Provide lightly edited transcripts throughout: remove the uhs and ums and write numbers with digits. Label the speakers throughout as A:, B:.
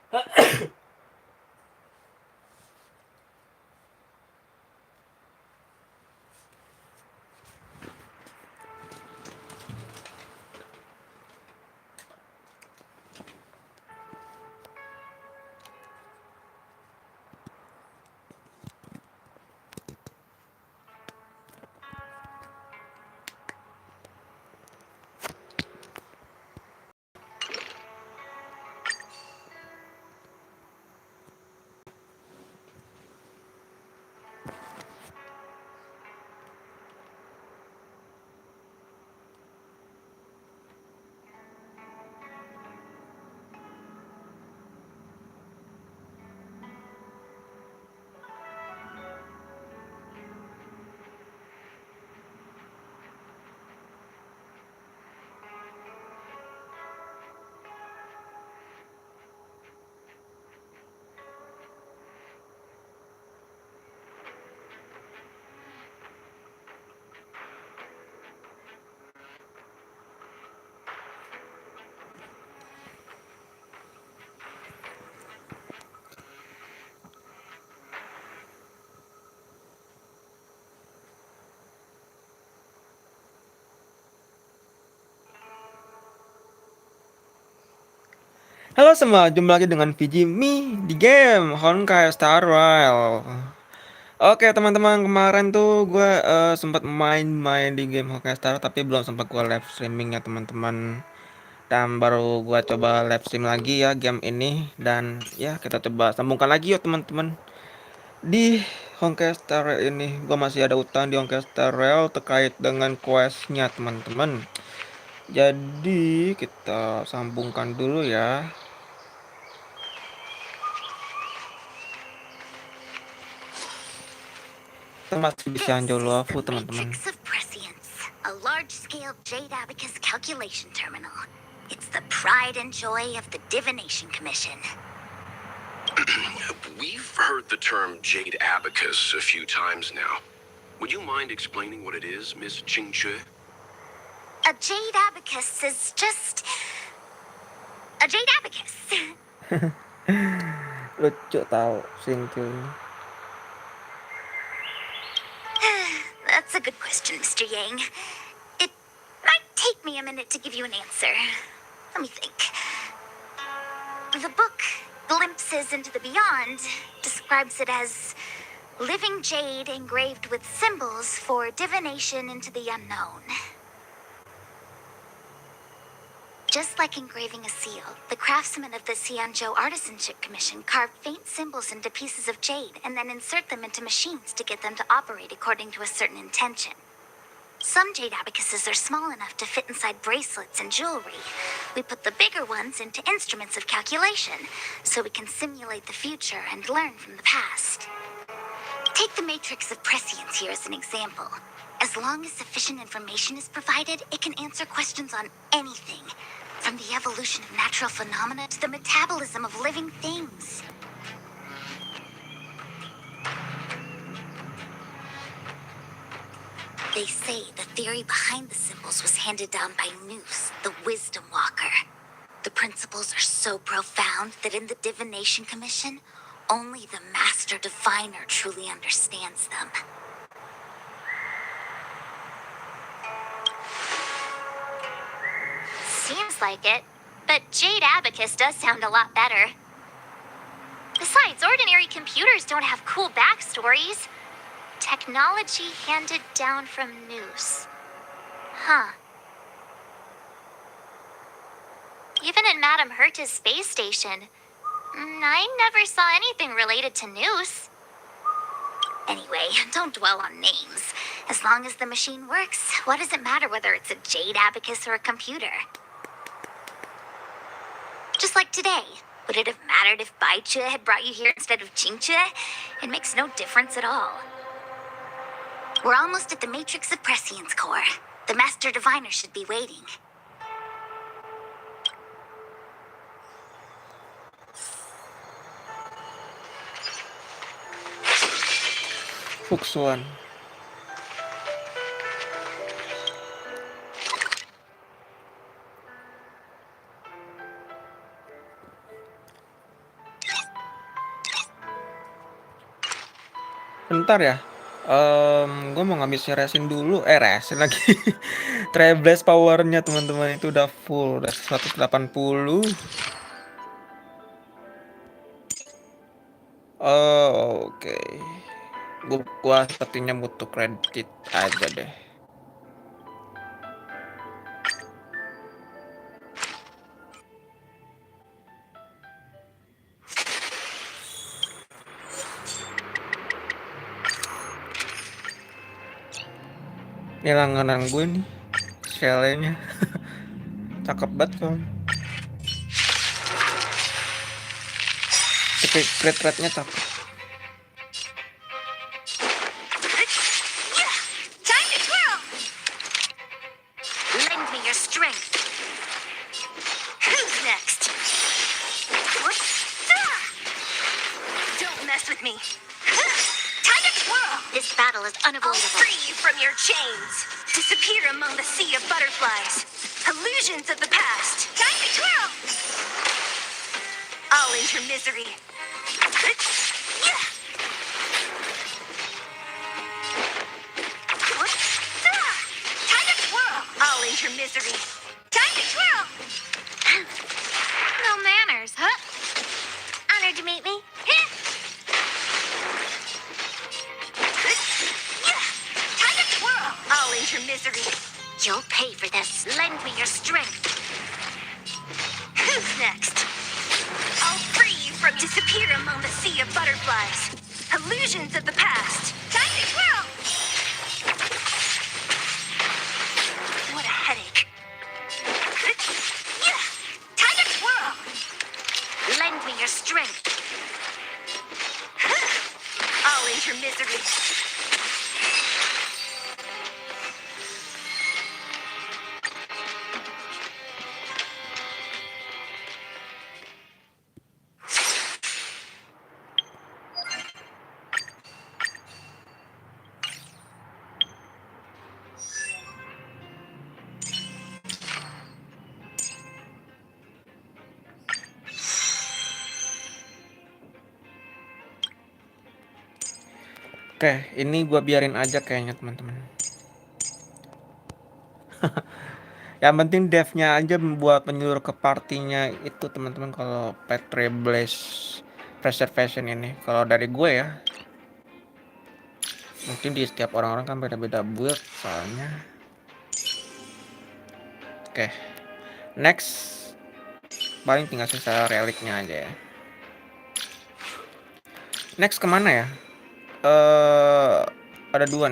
A: Halo semua, jumpa lagi dengan FiziMi di game Honkai starward. Oke teman-teman, kemarin tuh gue sempat main-main di game Honkai Star, tapi belum sempat gue live streaming ya teman-teman. Dan baru gue coba live stream lagi ya game ini, dan ya kita coba sambungkan lagi yuk teman-teman. Di Honkai Star ini gue masih ada utang di Honkai Star Rail terkait dengan questnya teman-teman. Jadi kita sambungkan dulu ya. Masih di Xianzhou Luofu teman-teman.
B: A large-scale jade abacus calculation terminal. It's the pride and joy of the Divination Commission.
C: We've heard the term jade abacus a few times now. Would you mind explaining what it is, Miss Qingque?
B: A jade abacus is just a jade abacus.
A: Lucu tau Xingqiu ini.
B: That's a good question, Mr. Yang. It might take me a minute to give you an answer. Let me think. The book, Glimpses into the Beyond, describes it as living jade engraved with symbols for divination into the unknown. Just like engraving a seal, the craftsmen of the Xianzhou Artisanship Commission carve faint symbols into pieces of jade and then insert them into machines to get them to operate according to a certain intention. Some jade abacuses are small enough to fit inside bracelets and jewelry. We put the bigger ones into instruments of calculation, so we can simulate the future and learn from the past. Take the matrix of prescience here as an example. As long as sufficient information is provided, it can answer questions on anything, from the evolution of natural phenomena to the metabolism of living things. They say the theory behind the symbols was handed down by Nous, the Wisdom Walker. The principles are so profound that in the Divination Commission, only the Master Diviner truly understands them. Seems like it, but Jade Abacus does sound a lot better. Besides, ordinary computers don't have cool backstories. Technology handed down from Nous. Huh. Even at Madame Herta's space station, I never saw anything related to Nous. Anyway, don't dwell on names. As long as the machine works, what does it matter whether it's a Jade Abacus or a computer? Just like today, would it have mattered if Baichue had brought you here instead of Qingque? It makes no difference at all. We're almost at the Matrix of Prescience core. The Master Diviner should be waiting.
A: Fuxuan. Bentar ya. Gue mau ngabisin resin dulu. Resin lagi. Trailblazer powernya teman-teman itu udah full, udah 180. Oh, oke. Gua sepertinya butuh kredit aja deh. Ini langganan gue nih. Shellnya. Cakep banget kan. Tapi crit rate-nya cakep.
B: Time to twirl! Lend me your strength. Who's next? Whoops. Don't mess with me. Time to twirl! This battle is
D: I'll
B: unavoidable.
D: free you from your chains. Disappear among the sea of butterflies. Illusions of the past.
B: Time to twirl!
D: I'll end your misery.
B: Time to twirl!
D: I'll end your misery.
B: Time to twirl! No manners, huh? Honored to meet me. Time to twirl!
D: I'll end your misery.
B: You'll pay for this. Lend me your strength.
D: Who's next? I'll free you from disappear among the sea of butterflies. Illusions of the past.
B: Time to twirl!
D: What a headache.
B: Time to twirl! Lend me your strength.
D: I'll end your misery.
A: Oke, ini gua biarin aja kayaknya teman-teman. Yang penting devnya aja buat menyeluruh ke partinya itu teman-teman kalau pet Trailblazer preservation ini. Kalau dari gue ya, mungkin di setiap orang-orang kan beda-beda build soalnya. Oke, next paling tinggal sisa reliknya aja ya. Next kemana ya? Ada dua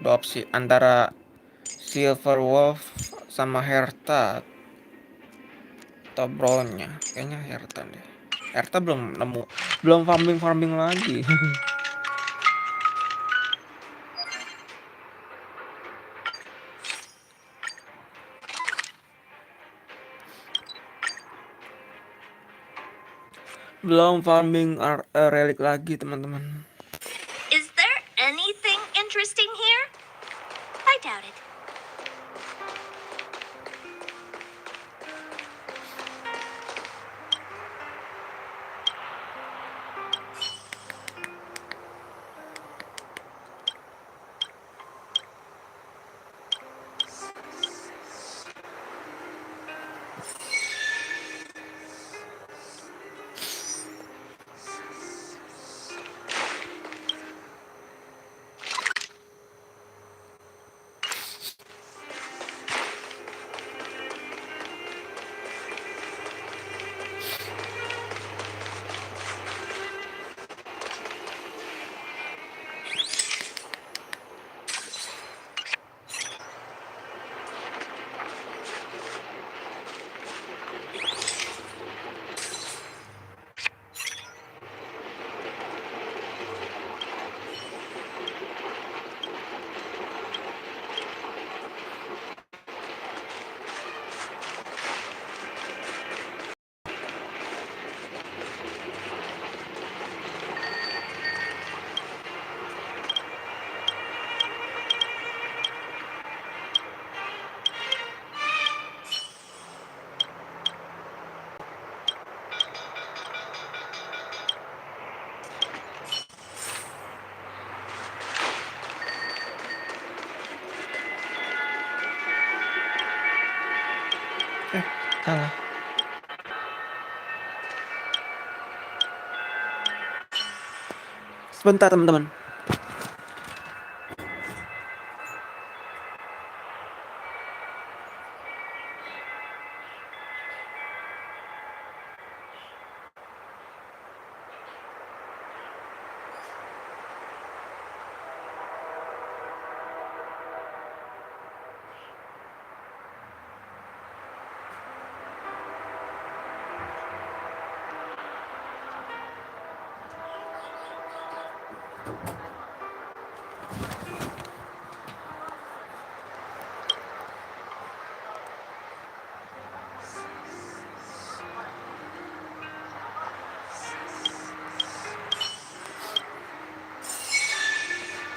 A: opsi antara Silver Wolf sama Herta atau Brownnya. Kayaknya Herta deh. Herta belum nemu, belum farming lagi. Belum farming relik lagi teman-teman.
D: Is there anything interesting here? I doubt it.
A: Salah. Sebentar teman-teman.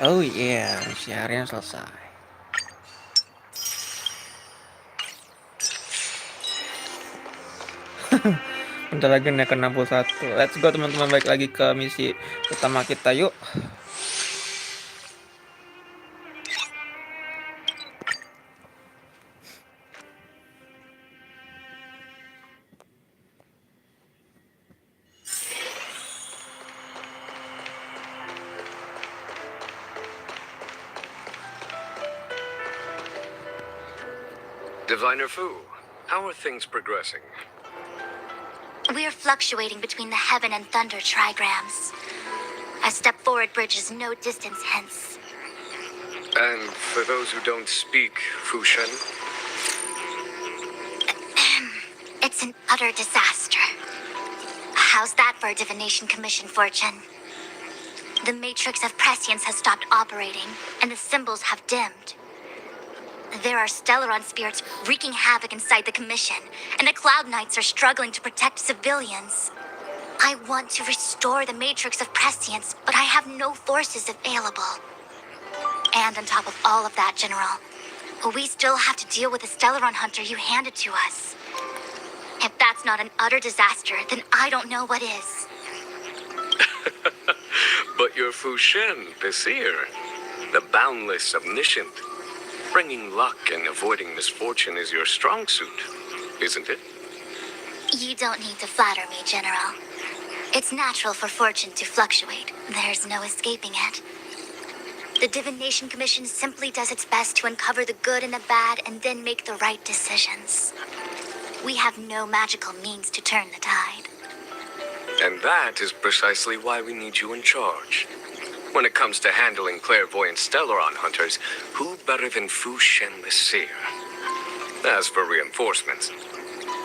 A: Oh iya, siarannya selesai. Bentar lagi naik ke 61. Let's go teman-teman, balik lagi ke misi utama kita yuk.
C: Diviner Fu, how are things progressing?
B: We're fluctuating between the heaven and thunder trigrams. A step forward bridge is no distance hence.
C: And for those who don't speak Fushen,
B: It's an utter disaster. How's that for a divination commission, Fortune? The matrix of prescience has stopped operating, and the symbols have dimmed. There are Stellaron spirits wreaking havoc inside the commission, and the Cloud Knights are struggling to protect civilians. I want to restore the matrix of prescience, but I have no forces available. And on top of all of that, General, we still have to deal with the Stellaron hunter you handed to us. If that's not an utter disaster, then I don't know what is.
C: but your Fushen, the seer, the boundless, omniscient, bringing luck and avoiding misfortune is your strong suit, isn't it?
B: You don't need to flatter me, General. It's natural for fortune to fluctuate. There's no escaping it. The Divination Commission simply does its best to uncover the good and the bad and then make the right decisions. We have no magical means to turn the tide.
C: And that is precisely why we need you in charge. When it comes to handling clairvoyant Stellaron hunters, who better than Fushen the Seer? As for reinforcements,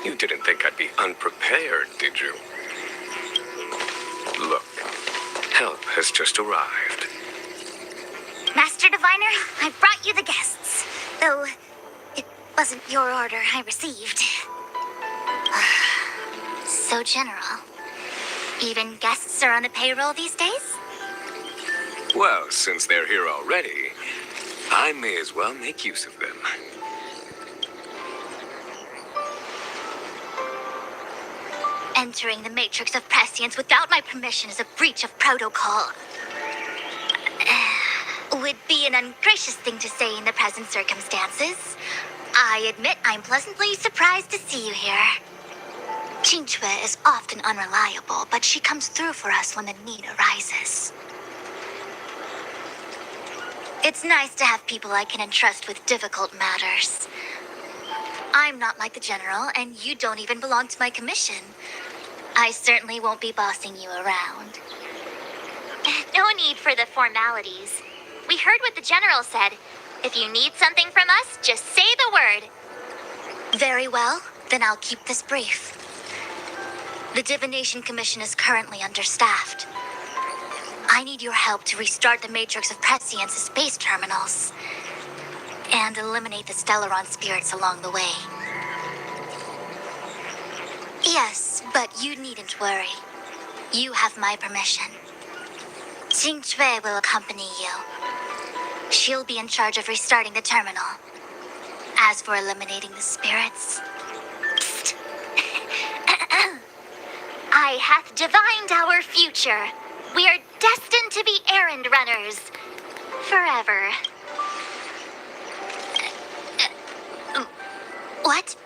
C: you didn't think I'd be unprepared, did you? Look, help has just arrived.
B: Master Diviner, I brought you the guests. Though, it wasn't your order I received. So, General, even guests are on the payroll these days?
C: Well, since they're here already, I may as well make use of them.
B: Entering the matrix of prescience without my permission is a breach of protocol. Would be an ungracious thing to say in the present circumstances. I admit I'm pleasantly surprised to see you here. Qingque is often unreliable, but she comes through for us when the need arises. It's nice to have people I can entrust with difficult matters. I'm not like the General, and you don't even belong to my commission. I certainly won't be bossing you around.
E: No need for the formalities. We heard what the General said. If you need something from us, just say the word.
B: Very well, then I'll keep this brief. The Divination Commission is currently understaffed. I need your help to restart the matrix of prescience's space terminals and eliminate the Stellaron spirits along the way. Yes, but you needn't worry. You have my permission. Qingque will accompany you. She'll be in charge of restarting the terminal. As for eliminating the spirits... Psst.
E: I hath divined our future. We are destined to be errand runners. Forever.
B: What?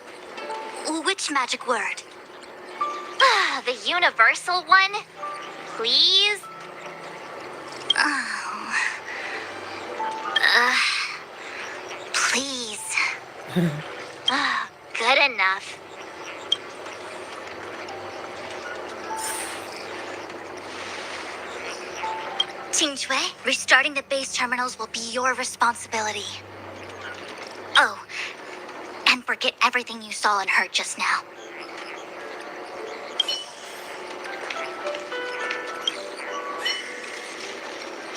B: Which magic word?
E: The universal one? Please?
B: Oh. Please.
E: Good enough.
B: Qingque, restarting the base terminals will be your responsibility. Oh, and forget everything you saw and heard just now.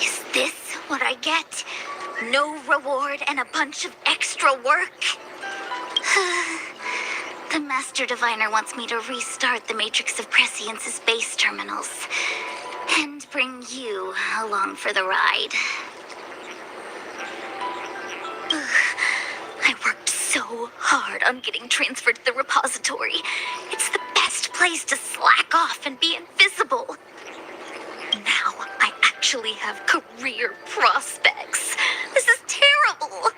B: Is this what I get? No reward and a bunch of extra work? The Master Diviner wants me to restart the Matrix of Prescience's base terminals. And bring you along for the ride. I worked so hard on getting transferred to the repository. It's the best place to slack off and be invisible. Now I actually have career prospects. This is terrible.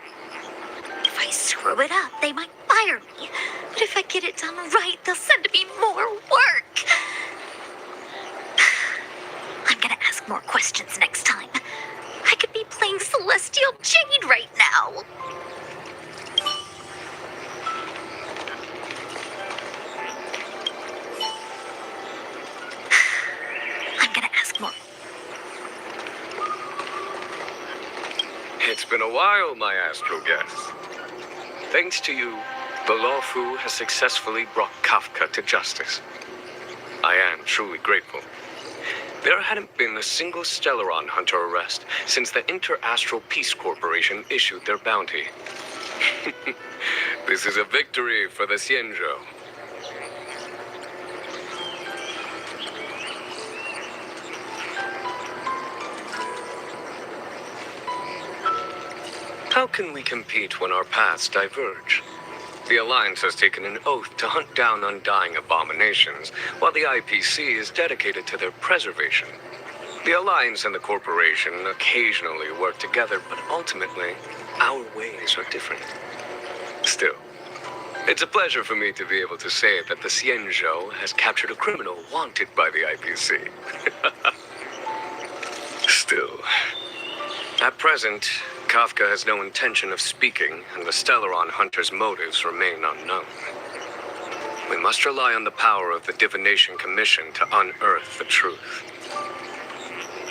B: If I screw it up, they might fire me. But if I get it done right, they'll send me more work. I'm gonna ask more questions next time. I could be playing Celestial Jade right now. I'm gonna ask more.
C: It's been a while, my astro guest. Thanks to you, the Luofu has successfully brought Kafka to justice. I am truly grateful. There hadn't been a single Stellaron hunter arrest since the Inter-Astral Peace Corporation issued their bounty. This is a victory for the Xianzhou. How can we compete when our paths diverge? The Alliance has taken an oath to hunt down undying abominations, while the IPC is dedicated to their preservation. The Alliance and the Corporation occasionally work together, but ultimately, our ways are different. Still, it's a pleasure for me to be able to say that the Xianzhou has captured a criminal wanted by the IPC. Still, at present, Kafka has no intention of speaking, and the Stellaron hunter's motives remain unknown. We must rely on the power of the Divination Commission to unearth the truth.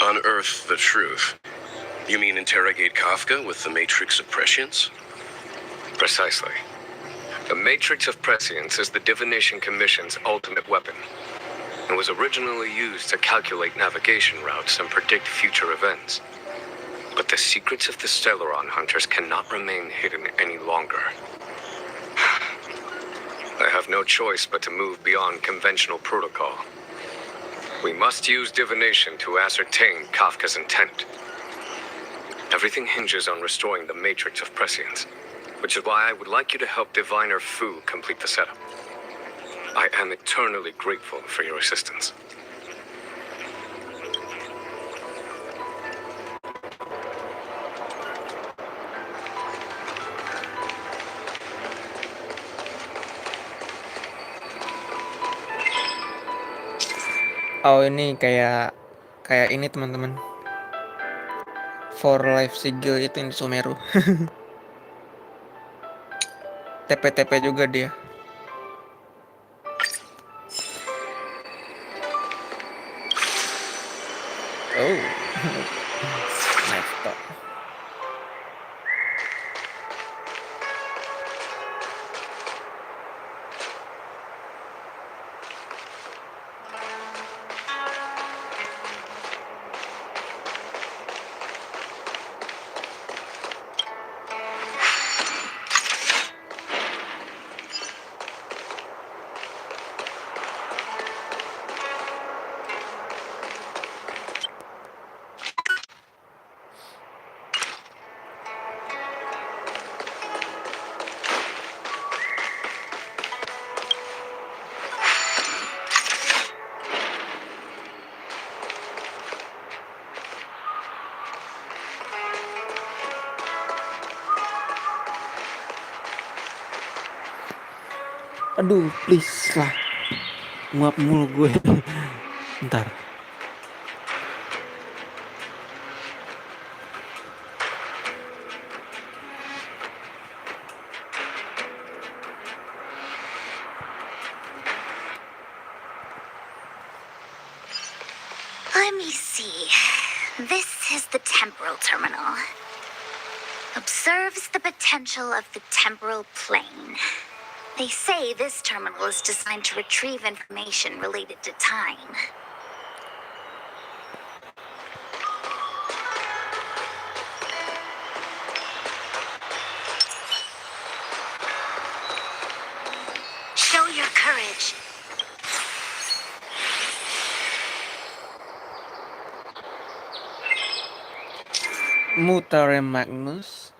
F: Unearth the truth? You mean interrogate Kafka with the Matrix of Prescience?
C: Precisely. The Matrix of Prescience is the Divination Commission's ultimate weapon, and was originally used to calculate navigation routes and predict future events. But the secrets of the Stellaron hunters cannot remain hidden any longer. I have no choice but to move beyond conventional protocol. We must use divination to ascertain Kafka's intent. Everything hinges on restoring the Matrix of Prescience, which is why I would like you to help Diviner Fu complete the setup. I am eternally grateful for your assistance.
A: Oh, ini kayak ini teman-teman. For Life Sigil itu yang di Sumeru. TP-TP juga dia. Oh. Nice talk. Aduh, please lah. Nguap mulu gue. Ntar.
B: Let me see. This is the temporal terminal. Observes the potential of the temporal plane. They say this terminal is designed to retrieve information related to time. Show your courage.
A: Mutare Magnus.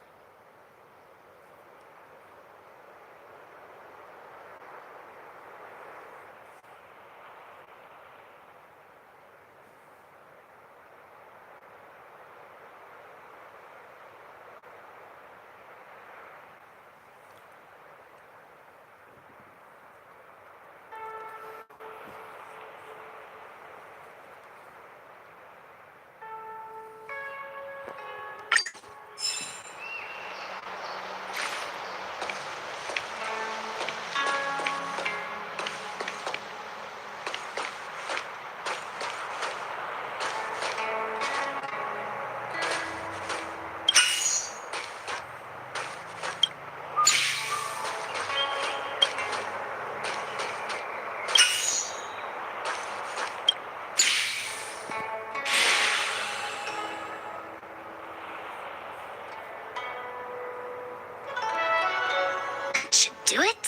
B: Should do it.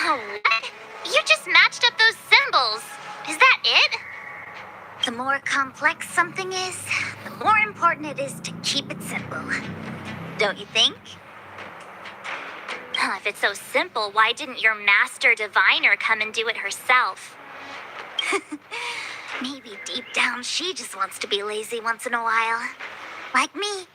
E: Oh, what? You just matched up those symbols. Is that it?
B: The more complex something is, the more important it is to keep it simple. Don't you think?
E: If it's so simple, why didn't your master diviner come and do it herself?
B: Maybe deep down she just wants to be lazy once in a while. Like me.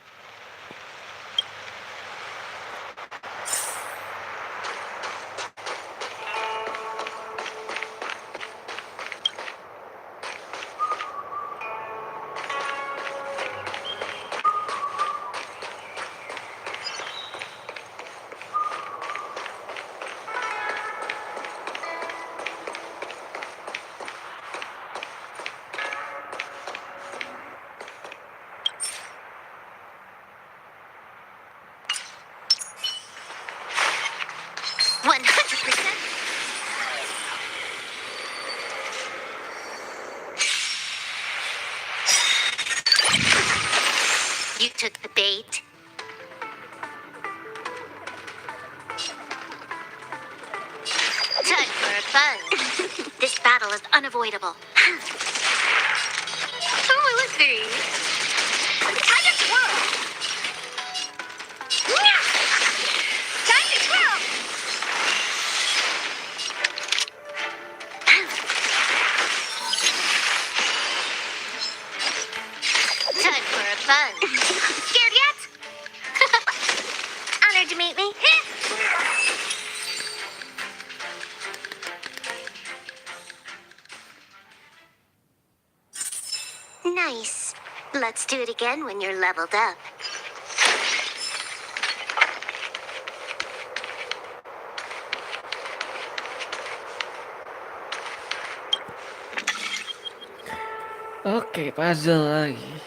E: You took the bait. Time for a fun. This battle is unavoidable.
D: Oh, let's see. Time to twirl. Time to twirl.
E: Time for a fun.
D: Scared yet? Honored to meet me.
B: Nice. Let's do it again when you're leveled up.
A: Oke, puzzle lagi.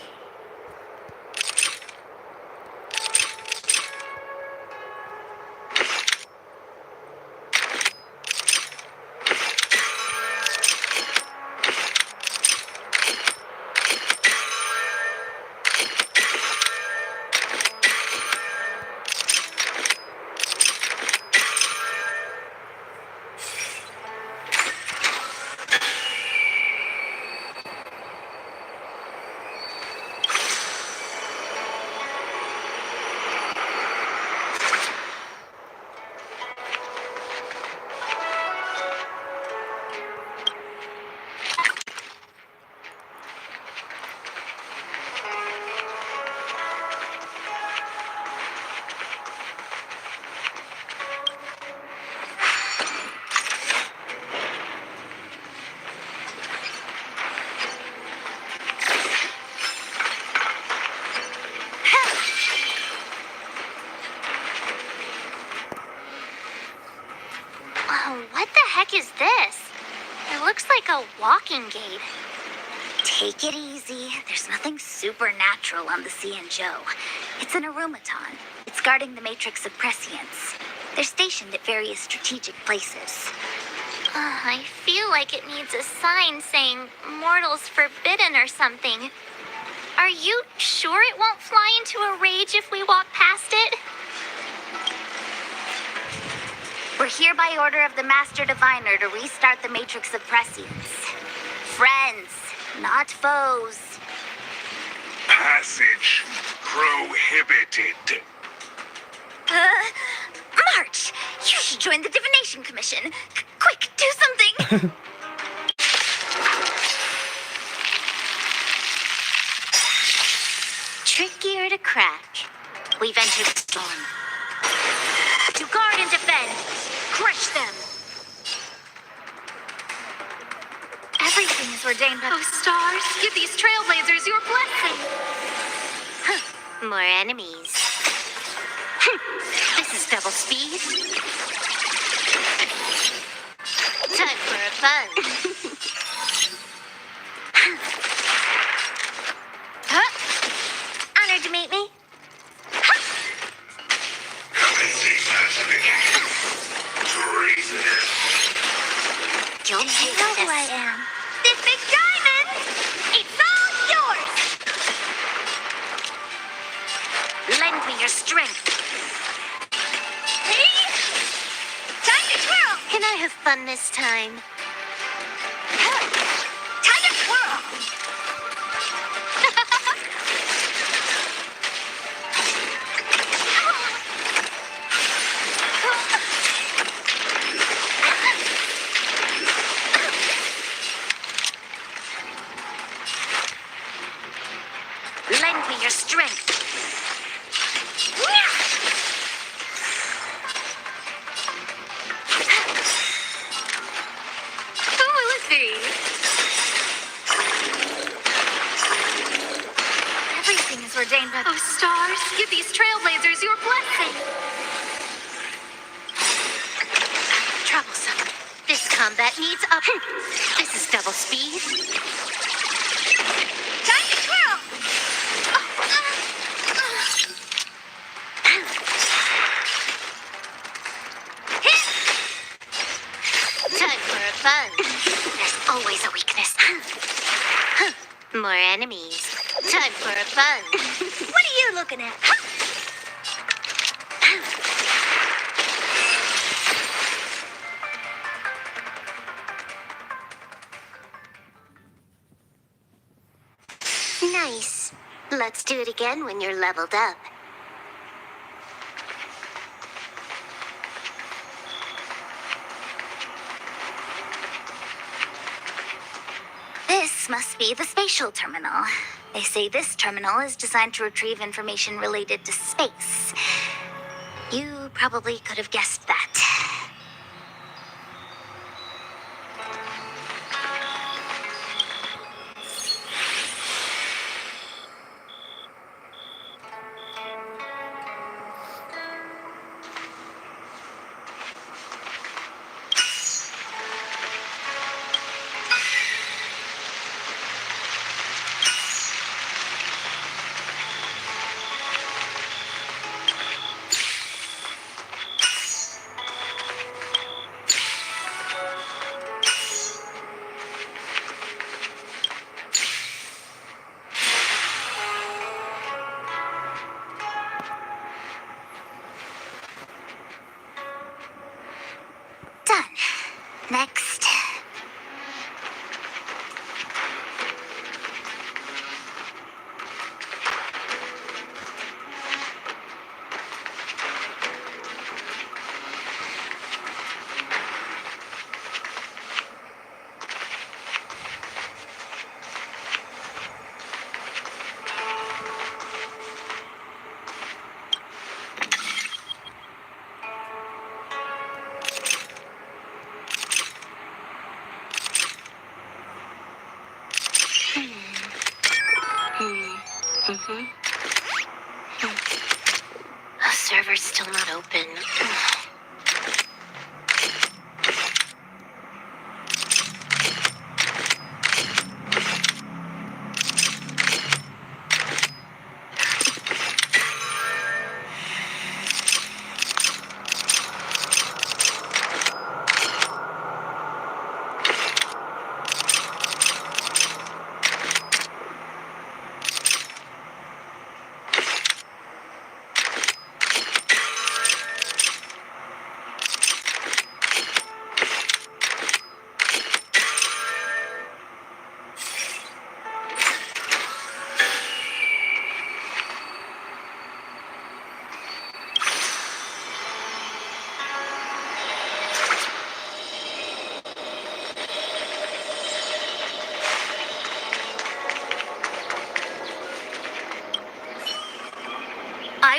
E: walking gate.
B: Take it easy. There's nothing supernatural on the Xianzhou. It's an automaton. It's guarding the matrix of prescience. They're stationed at various strategic places.
E: I feel like it needs a sign saying mortals forbidden or something. Are you sure it won't fly into a rage if we walk past it?
B: We're here by order of the Master Diviner to restart the matrix of prescience. Friends, not foes.
G: Passage prohibited.
B: March! You should join the Divination Commission. Quick, do something!
E: Trickier to crack.
B: We've entered the storm. To guard and defend. Crush them. Everything is ordained by...
D: Oh, stars, give these trailblazers your blessing.
E: More enemies. This is double speed. Time for a fun.
B: Honored to meet me.
E: Don't
B: You
E: hate
B: know who I
E: this.
B: am. This big diamond! It's all yours! Lend me your strength. Hey! Time to twirl!
E: Can I have fun this time?
B: Time to twirl! Lend me your strength.
D: Who will it be?
B: Everything is ordained by...
D: Oh, stars, give these trailblazers your blessing.
B: Troublesome.
E: This combat needs up. This is double speed.
B: Time to twirl!
E: Time for a fun.
B: There's always a weakness.
E: More enemies. Time for a fun.
B: What are you looking at?
E: Nice. Let's do it again when you're leveled up.
B: This must be the spatial terminal. They say this terminal is designed to retrieve information related to space. You probably could have guessed that. Done. Next.
E: The server's still not open.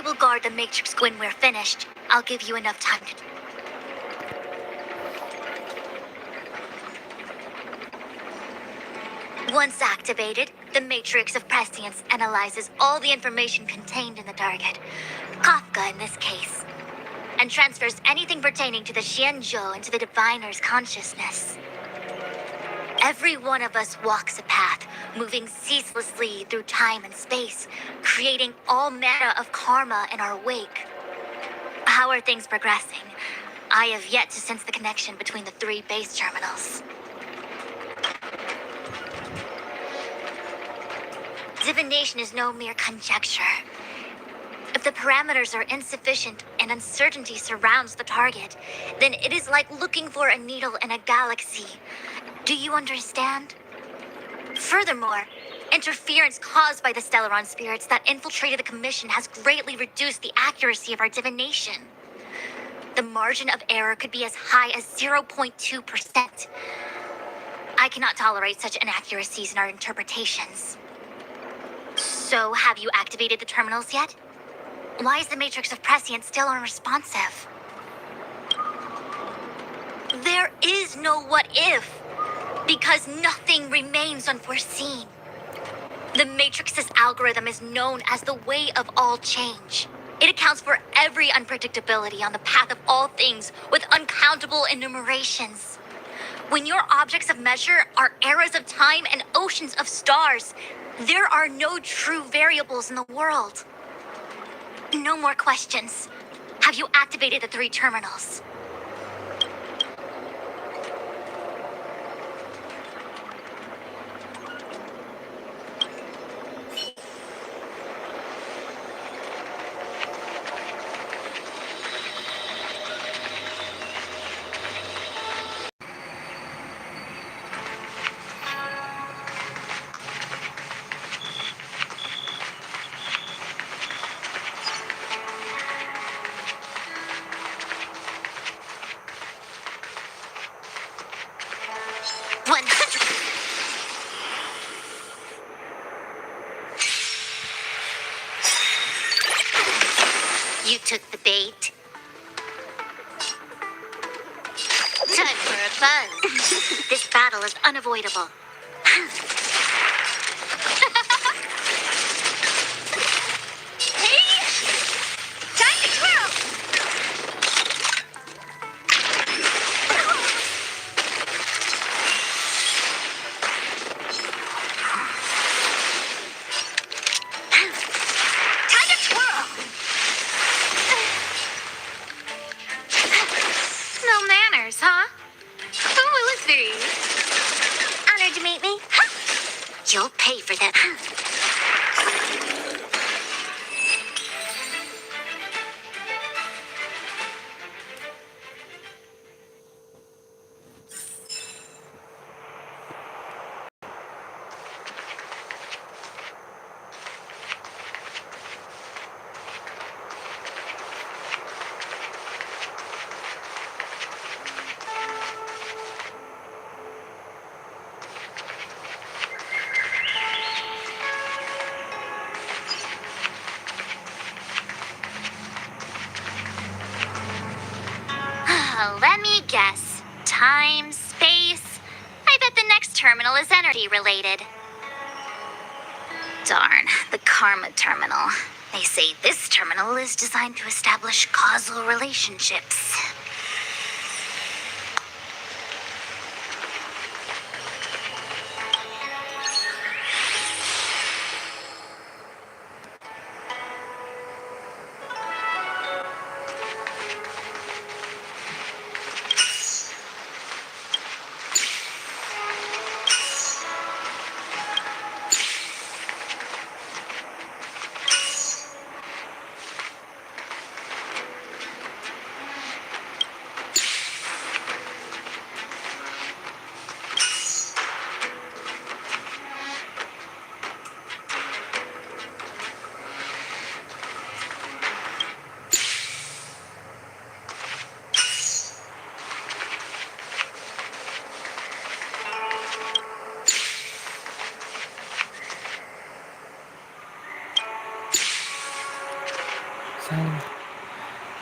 B: will guard the Matrix when we're finished. I'll give you enough time to... Once activated, the Matrix of Prescience analyzes all the information contained in the target, Kafka in this case, and transfers anything pertaining to the Xianzhou into the diviner's consciousness. Every one of us walks a path, moving ceaselessly through time and space, creating all manner of karma in our wake. How are things progressing? I have yet to sense the connection between the 3 base terminals. Divination is no mere conjecture. If the parameters are insufficient and uncertainty surrounds the target, then it is like looking for a needle in a galaxy. Do you understand? Furthermore, interference caused by the Stellaron spirits that infiltrated the Commission has greatly reduced the accuracy of our divination. The margin of error could be as high as 0.2%. I cannot tolerate such inaccuracies in our interpretations. So, have you activated the terminals yet? Why is the Matrix of Prescience still unresponsive? There is no what if, because nothing remains unforeseen. The Matrix's algorithm is known as the way of all change. It accounts for every unpredictability on the path of all things with uncountable enumerations. When your objects of measure are eras of time and oceans of stars, there are no true variables in the world. No more questions. Have you activated the 3 terminals? You took the bait. Time for a buzz. This battle is unavoidable.
D: Hey! Time to twirl! Time to twirl!
E: No manners, huh? Who will it be?
B: Honored to meet me. You'll pay for that.
E: Let me guess. Time, space. I bet the next terminal is energy related. Darn, the karma terminal. They say this terminal is designed to establish causal relationships.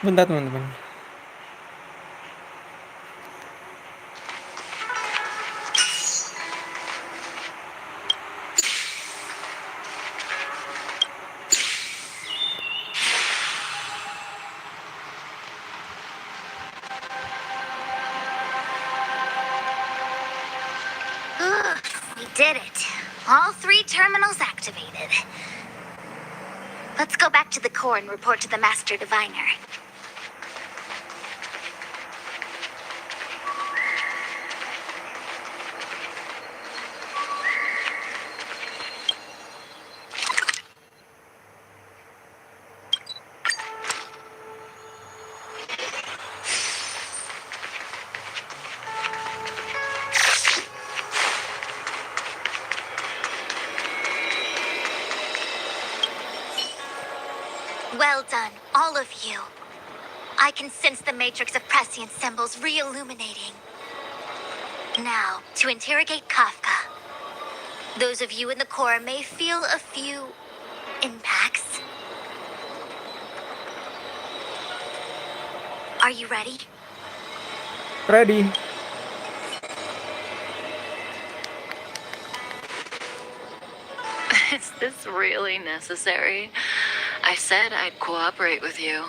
A: Bentar teman-teman.
B: We did it. All 3 terminals activated. Let's go back to the core and report to the Master Diviner. Well done, all of you. I can sense the matrix of prescient symbols re-illuminating. Now, to interrogate Kafka. Those of you in the core may feel a few impacts. Are you ready?
A: Ready?
H: Is this really necessary? I said I'd cooperate with you.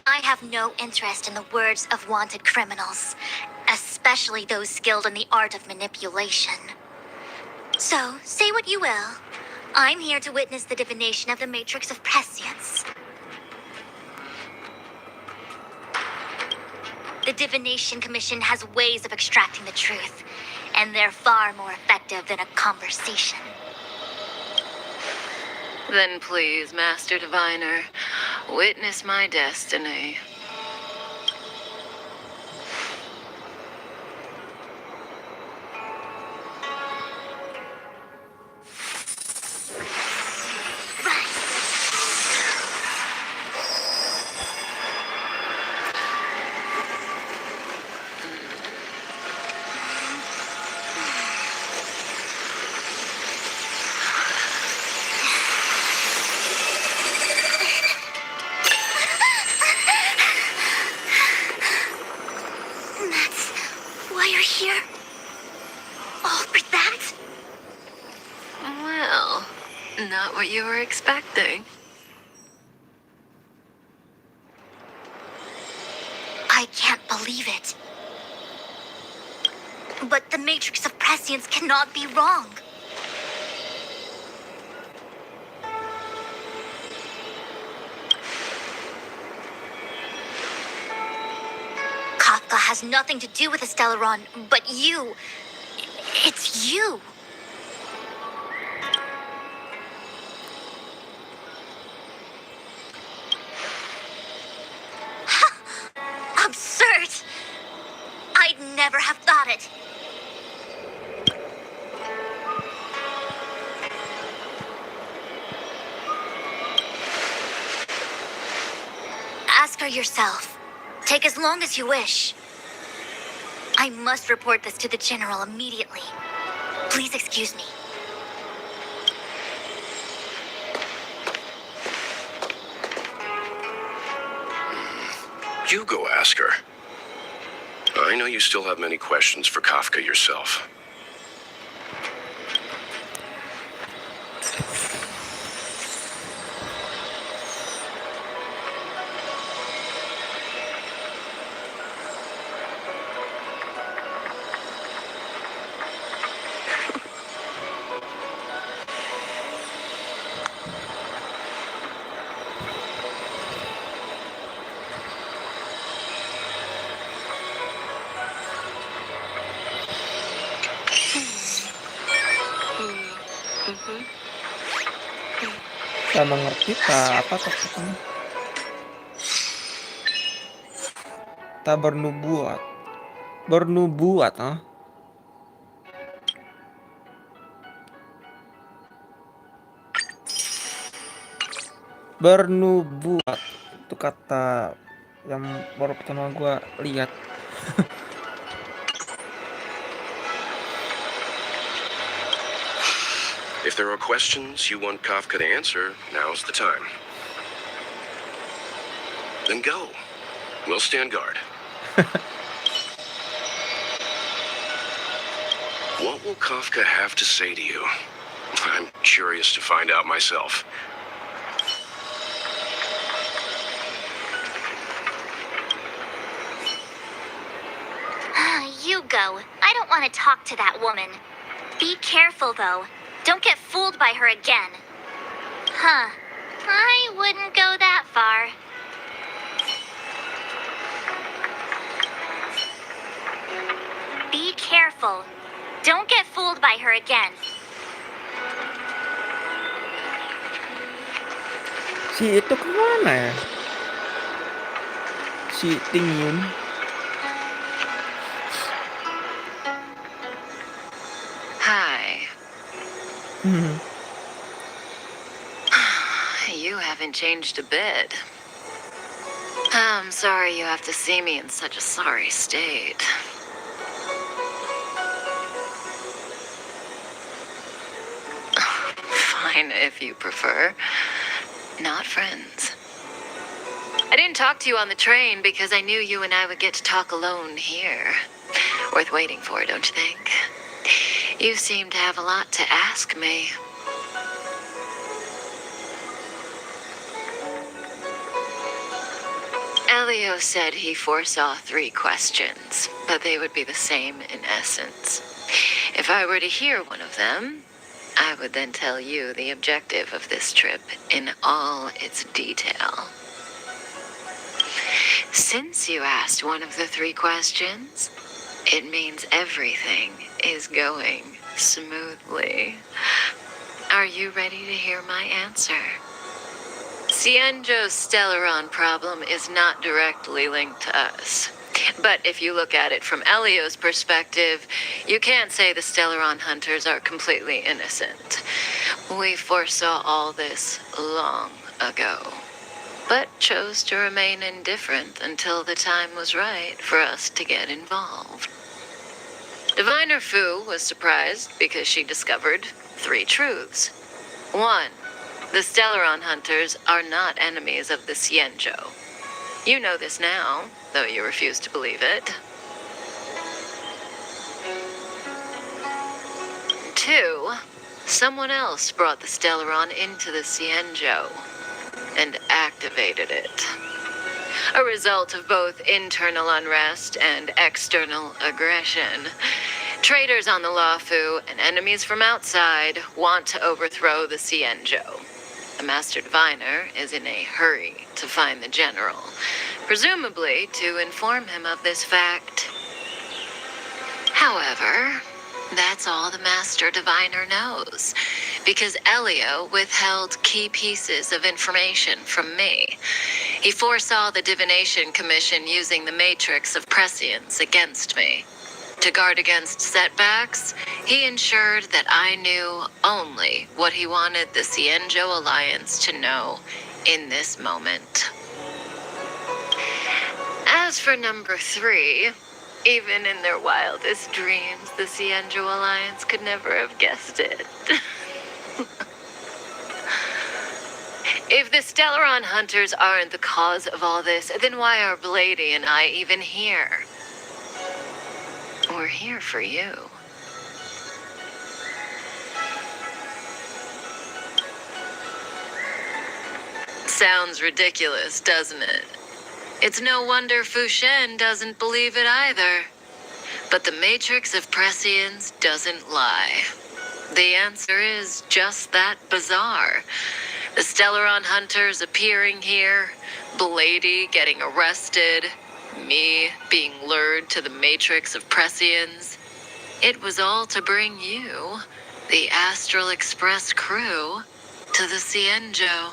B: I have no interest in the words of wanted criminals, especially those skilled in the art of manipulation. So, say what you will. I'm here to witness the divination of the matrix of prescience. The Divination Commission has ways of extracting the truth, and they're far more effective than a conversation.
H: Then please, Master Diviner, witness my destiny.
B: That's why you're here? All for that?
H: Well, not what you were expecting.
B: I can't believe it. But the matrix of prescience cannot be wrong. Kafka has nothing to do with the Stellaron, but you. It's you. Absurd. I'd never have thought it. Ask her yourself. Take as long as you wish. I must report this to the General immediately. Please excuse me.
F: You go ask her. I know you still have many questions for Kafka yourself.
A: Tak mengerti tak apa topiknya. Tak bernubuat. Bernubuat, ah. Bernubuat itu kata yang baru pertama gue lihat.
F: If there are questions you want Kafka to answer, now's the time. Then go. We'll stand guard. What will Kafka have to say to you? I'm curious to find out myself.
E: You go. I don't want to talk to that woman. Be careful, though. Don't get fooled by her again. Huh. I wouldn't go that far. Be careful. Don't get fooled by her again.
A: Si itu kemana ya? Si Ting Yun.
H: Hi.
A: Hmm.
H: You haven't changed a bit. I'm sorry you have to see me in such a sorry state. Fine, if you prefer. Not friends. I didn't talk to you on the train because I knew you and I would get to talk alone here. Worth waiting for, don't you think? You seem to have a lot to ask me. Elio said he foresaw 3 questions, but they would be the same in essence. If I were to hear one of them, I would then tell you the objective of this trip in all its detail. Since you asked one of the 3 questions, it means everything is going smoothly. Are you ready to hear my answer? Xianzhou's Stellaron problem is not directly linked to us. But if you look at it from Elio's perspective, you can't say the Stellaron hunters are completely innocent. We foresaw all this long ago, but chose to remain indifferent until the time was right for us to get involved. Diviner Fu was surprised because she discovered 3 truths. 1. The Stellaron hunters are not enemies of the Xianzhou. You know this now, though you refuse to believe it. 2. Someone else brought the Stellaron into the Xianzhou and activated it. A result of both internal unrest and external aggression. Traitors on the Luofu and enemies from outside want to overthrow the Xianzhou. The Master Diviner is in a hurry to find the General, presumably to inform him of this fact. However, that's all the Master Diviner knows, because Elio withheld key pieces of information from me. He foresaw the Divination Commission using the matrix of prescience against me. To guard against setbacks, he ensured that I knew only what he wanted the Xianzhou Alliance to know in this moment. As for number 3, even in their wildest dreams, the Xianzhou Alliance could never have guessed it. If the Stellaron hunters aren't the cause of all this, then why are Blady and I even here? We're here for you. Sounds ridiculous, doesn't it? It's no wonder Fu Shen doesn't believe it either. But the matrix of prescience doesn't lie. The answer is just that bizarre. The Stellaron hunters appearing here, Blady getting arrested, me being lured to the matrix of prescience. It was all to bring you, the Astral Express crew, to the Xianzhou.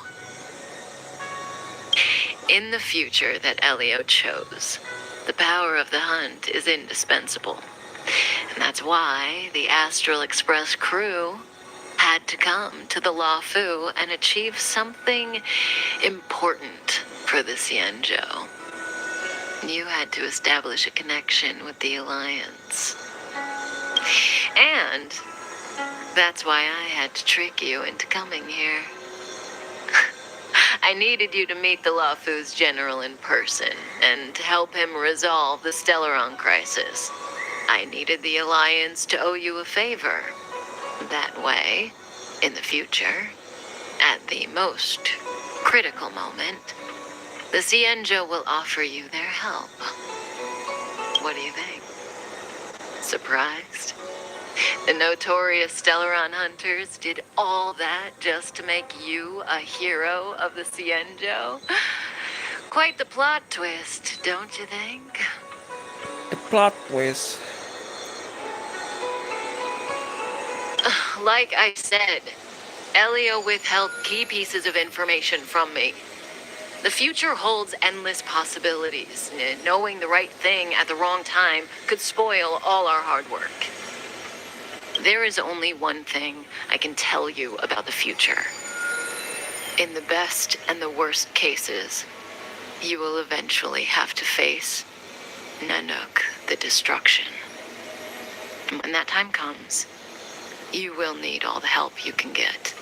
H: In the future that Elio chose, the power of the hunt is indispensable. And that's why the Astral Express crew had to come to the Luofu and achieve something important for the Xianzhou. You had to establish a connection with the Alliance. And that's why I had to trick you into coming here. I needed you to meet the Luofu's general in person and to help him resolve the Stellaron crisis. I needed the Alliance to owe you a favor. That way, in the future, at the most critical moment, the Xianzhou will offer you their help. What do you think? Surprised? The notorious Stellaron hunters did all that just to make you a hero of the Xianzhou? Quite the plot twist, don't you think?
A: The plot twist.
H: Like I said, Elio withheld key pieces of information from me. The future holds endless possibilities. Knowing the right thing at the wrong time could spoil all our hard work. There is only one thing I can tell you about the future. In the best and the worst cases, you will eventually have to face Nanook, the destruction. And when that time comes, you will need all the help you can get.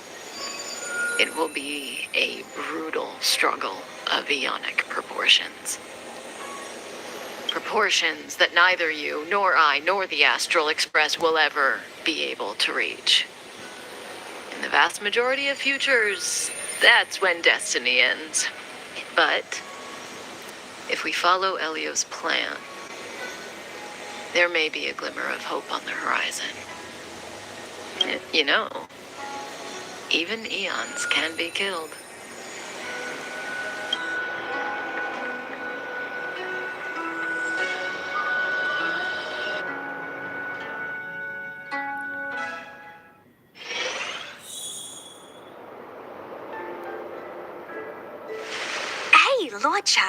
H: It will be a brutal struggle of eonic proportions. Proportions that neither you, nor I, nor the Astral Express will ever be able to reach. In the vast majority of futures, that's when destiny ends. But if we follow Elio's plan, there may be a glimmer of hope on the horizon. You know, even eons can be killed.
B: Hey, Luocha.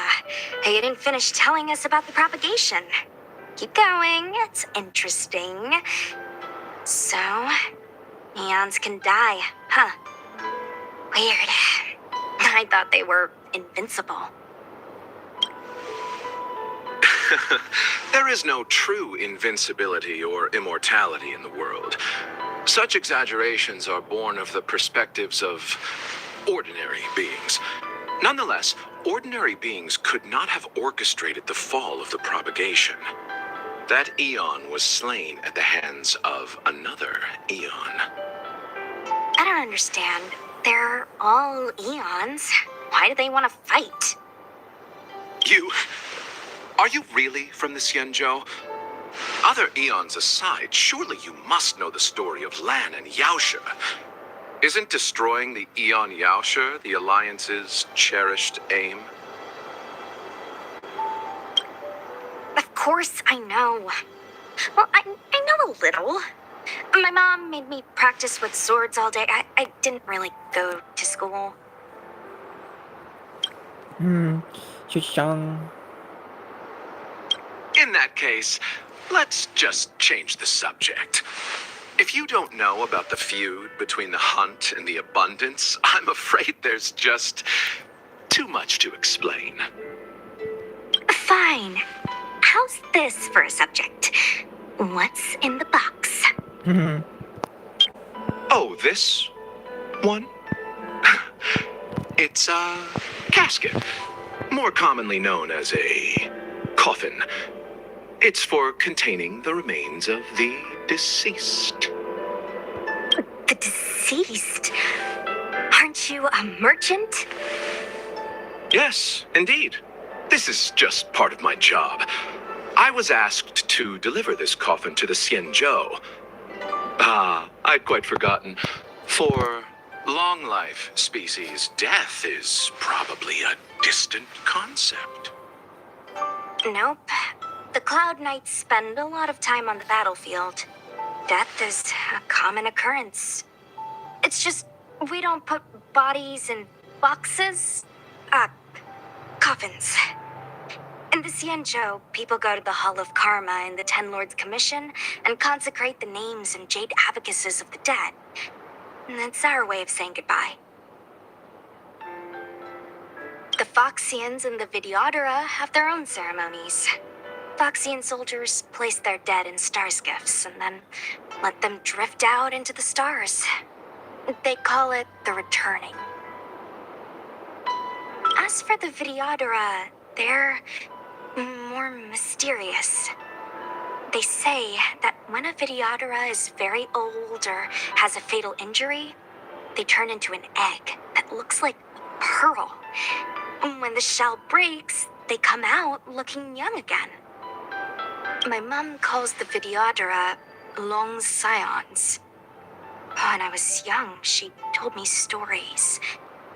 B: Hey, you didn't finish telling us about the propagation. Keep going. It's interesting. So, eons can die, huh? Weird. I thought they were invincible.
F: There is no true invincibility or immortality in the world. Such exaggerations are born of the perspectives of ordinary beings. Nonetheless, ordinary beings could not have orchestrated the fall of the propagation. That eon was slain at the hands of another eon.
B: I don't understand. They're all eons. Why do they want to fight?
F: Are you really from the Xianzhou? Other eons aside, surely you must know the story of Lan and Yaoshe. Isn't destroying the Eon Yaoshe the Alliance's cherished aim?
B: Of course I know. Well, I know a little. My mom made me practice with swords all day. I didn't really go to school.
A: Chuchang.
F: In that case, let's just change the subject. If you don't know about the feud between the hunt and the abundance, I'm afraid there's just too much to explain.
B: Fine. How's this for a subject? What's in the box?
F: Oh, this one? It's a casket, more commonly known as a coffin. It's for containing the remains of the deceased.
B: The deceased? Aren't you a merchant?
F: Yes, indeed. This is just part of my job. I was asked to deliver this coffin to the Xianzhou. I'd quite forgotten. For long life species, death is probably a distant concept.
B: Nope. The Cloud Knights spend a lot of time on the battlefield. Death is a common occurrence. It's just, we don't put bodies in boxes. Coffins. In the Xianzhou, people go to the Hall of Karma in the Ten Lords Commission and consecrate the names and jade abacuses of the dead. And that's our way of saying goodbye. The Foxians and the Videodora have their own ceremonies. Foxian soldiers place their dead in star skiffs and then let them drift out into the stars. They call it the returning. As for the Videodora, they're more mysterious. They say that when a Videodora is very old or has a fatal injury, they turn into an egg that looks like a pearl. And when the shell breaks, they come out looking young again. My mom calls the Videodora long scions. When I was young, she told me stories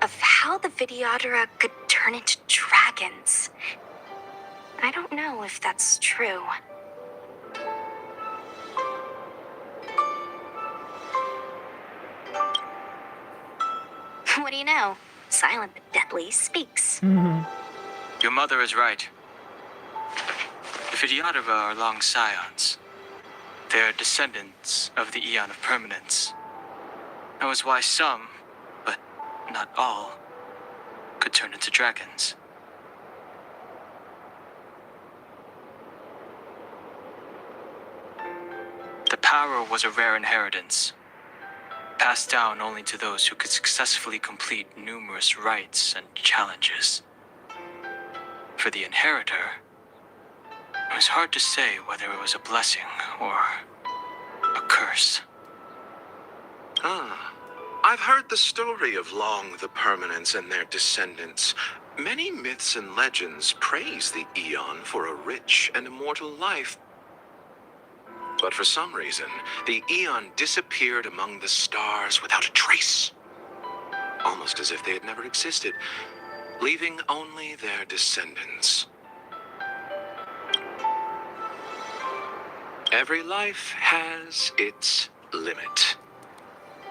B: of how the Videodora could turn into dragons. I don't know if that's true. What do you know? Silent but deadly speaks.
I: Your mother is right. The Videodora are long scions. They are descendants of the Eon of Permanence. That was why some, but not all, could turn into dragons. The power was a rare inheritance, passed down only to those who could successfully complete numerous rites and challenges. For the inheritor, it was hard to say whether it was a blessing or a curse.
F: I've heard the story of Long the Permanence and their descendants. Many myths and legends praise the Eon for a rich and immortal life. But for some reason, the Eon disappeared among the stars without a trace. Almost as if they had never existed, leaving only their descendants. Every life has its limit.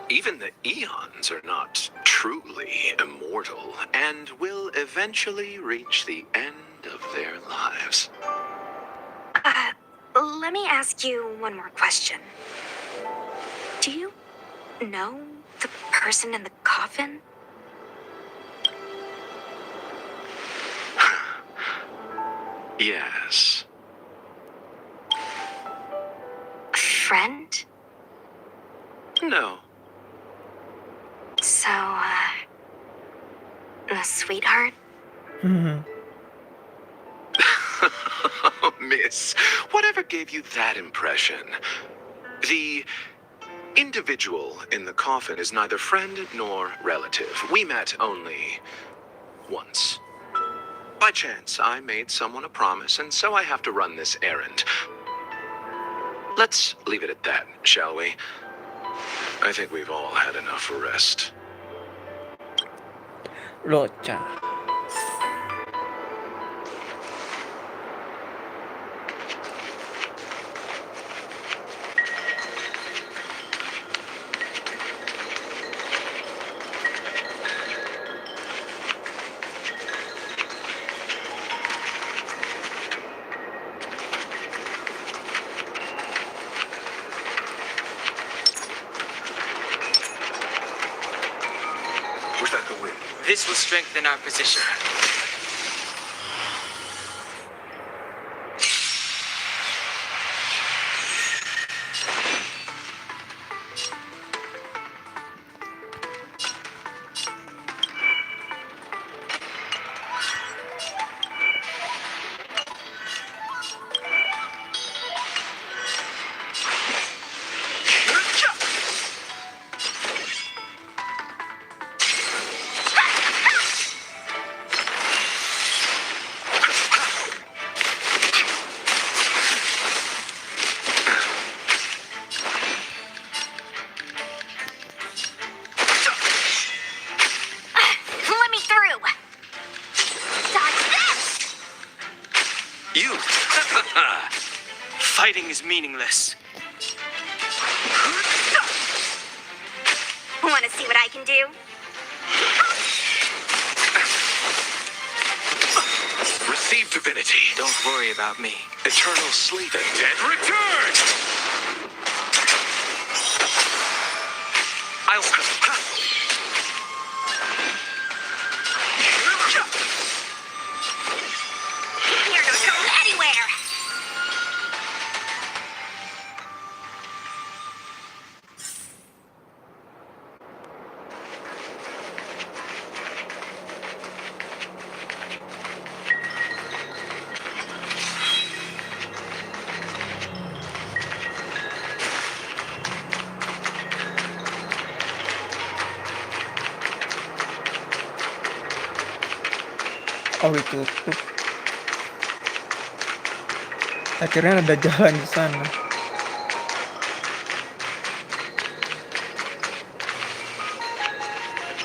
F: Even the Eons are not truly immortal and will eventually reach the end of their lives.
B: Let me ask you one more question. Do you know the person in the coffin?
F: Yes.
B: A friend?
F: No.
B: So, a sweetheart?
F: Miss, whatever gave you that impression? The individual in the coffin is neither friend nor relative. We met only once. By chance, I made someone a promise, and so I have to run this errand. Let's leave it at that, shall we? I think we've all had enough rest.
A: Rocha.
I: This will strengthen our position. Fighting is meaningless.
D: Want to see what I can do?
F: Receive divinity.
I: Don't worry about me.
F: Eternal sleep. The dead return! I'll...
D: You're not going anywhere!
A: Oh ditutup. Akhirnya ada jalan di sana.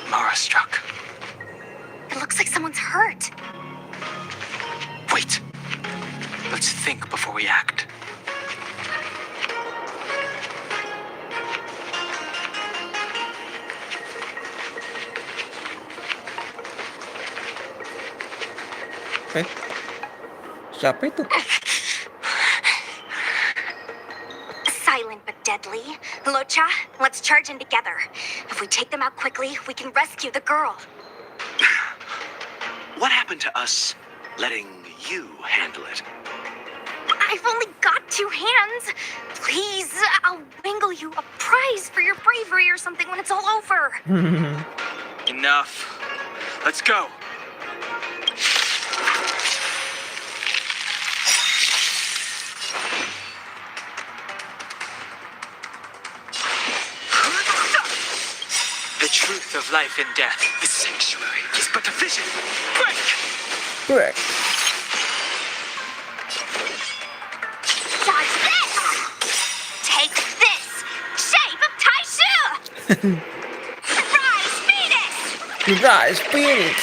I: Mara struck.
B: It looks like someone's hurt.
I: Wait. Let's think before we act.
A: Oke. Siapa itu?
B: Silent but deadly. Locha, let's charge in together. If we take them out quickly, we can rescue the girl.
F: What happened to us letting you handle it?
B: I've only got 2 hands. Please, I'll wangle you a prize for your bravery or something when it's all over.
I: Enough. Let's go. The truth of life and death. The sanctuary is but a vision. Break!
A: Break.
B: Dodge this! Take this! Shape of Taishu! Rise, Phoenix!
A: Rise, Phoenix.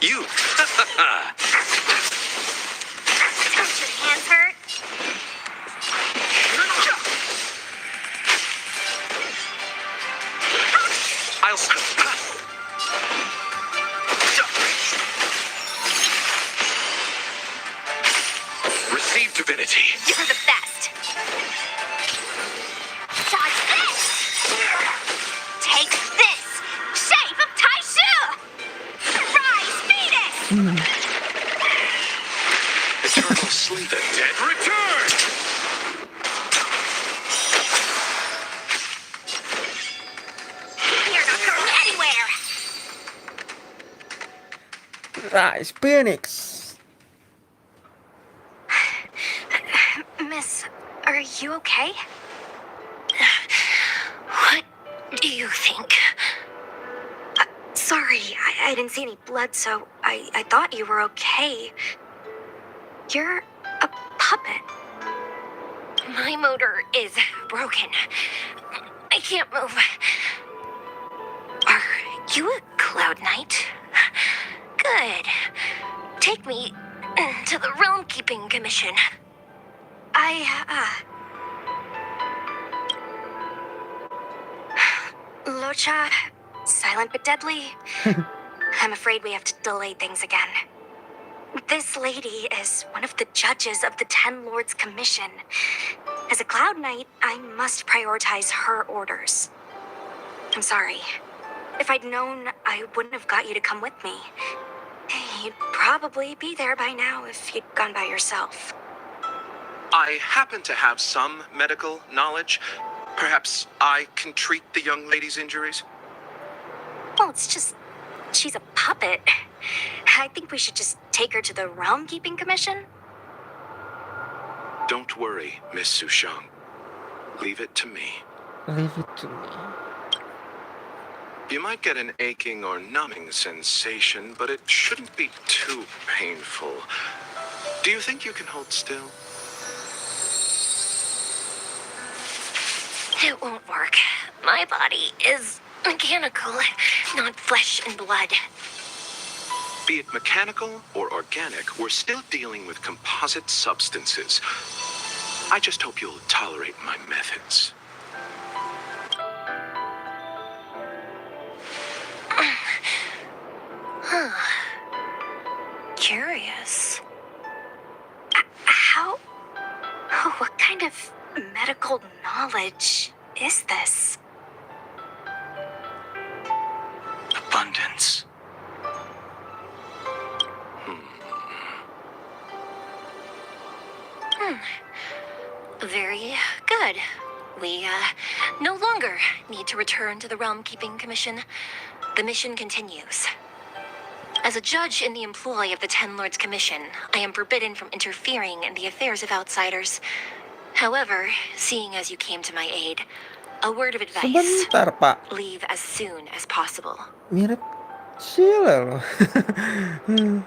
F: You!
B: Don't your hands hurt?
F: I'll stop. Receive divinity.
B: You're the best. Dodge this! Take this! Shape of Taishu! Rise, Phoenix!
F: Eternal sleep. The dead return!
B: You're not going anywhere!
A: Rise, Phoenix.
B: Miss, are you okay? What do you think? Sorry, I didn't see any blood, so I thought you were okay. You're a puppet. My motor is broken. I can't move. Are you a Cloud Knight? Good. Take me to the Realm Keeping Commission. Locha, silent but deadly. I'm afraid we have to delay things again. This lady is one of the judges of the 10 Lords Commission. As a Cloud Knight, I must prioritize her orders. I'm sorry. If I'd known, I wouldn't have got you to come with me. You'd probably be there by now if you'd gone by yourself.
F: I happen to have some medical knowledge. Perhaps I can treat the young lady's injuries?
B: Well, it's just... she's a puppet. I think we should just take her to the Realm Keeping Commission.
F: Don't worry, Miss Sushang. Leave it to me.
A: Leave it to me.
F: You might get an aching or numbing sensation, but it shouldn't be too painful. Do you think you can hold still?
B: It won't work. My body is mechanical, not flesh and blood.
F: Be it mechanical or organic, we're still dealing with composite substances. I just hope you'll tolerate my methods.
B: Curious. How... what kind of medical knowledge is this?
I: Abundance.
B: Very good. We, no longer need to return to the Realm Keeping Commission. The mission continues. As a judge in the employ of the 10 Lords Commission, I am forbidden from interfering in the affairs of outsiders. However, seeing as you came to my aid,
D: A word of advice.
A: Sebentar, Pak.
D: Leave as soon as possible.
A: Mirip Sheila loh.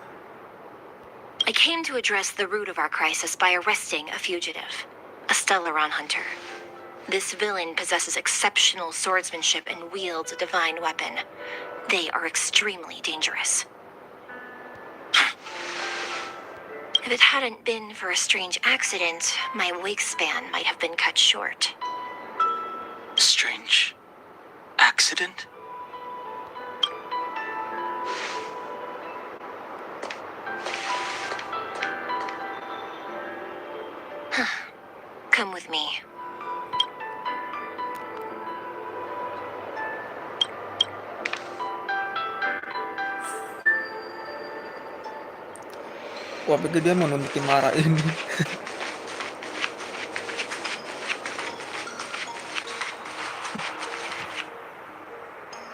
D: I came to address the root of our crisis by arresting a fugitive, a Stellaron hunter. This villain possesses exceptional swordsmanship and wields a divine weapon. They are extremely dangerous. If it hadn't been for a strange accident, my wingspan might have been cut short.
I: Strange accident?
D: Come with me.
A: Wah, pikir dia mau nunjukin Mara ini.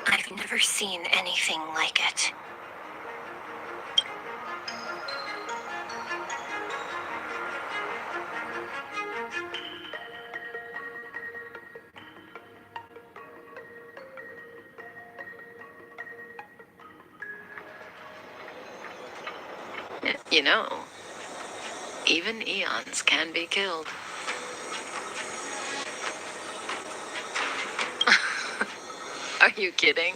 D: I've never seen anything like it.
H: You know, even eons can be killed. Are you kidding?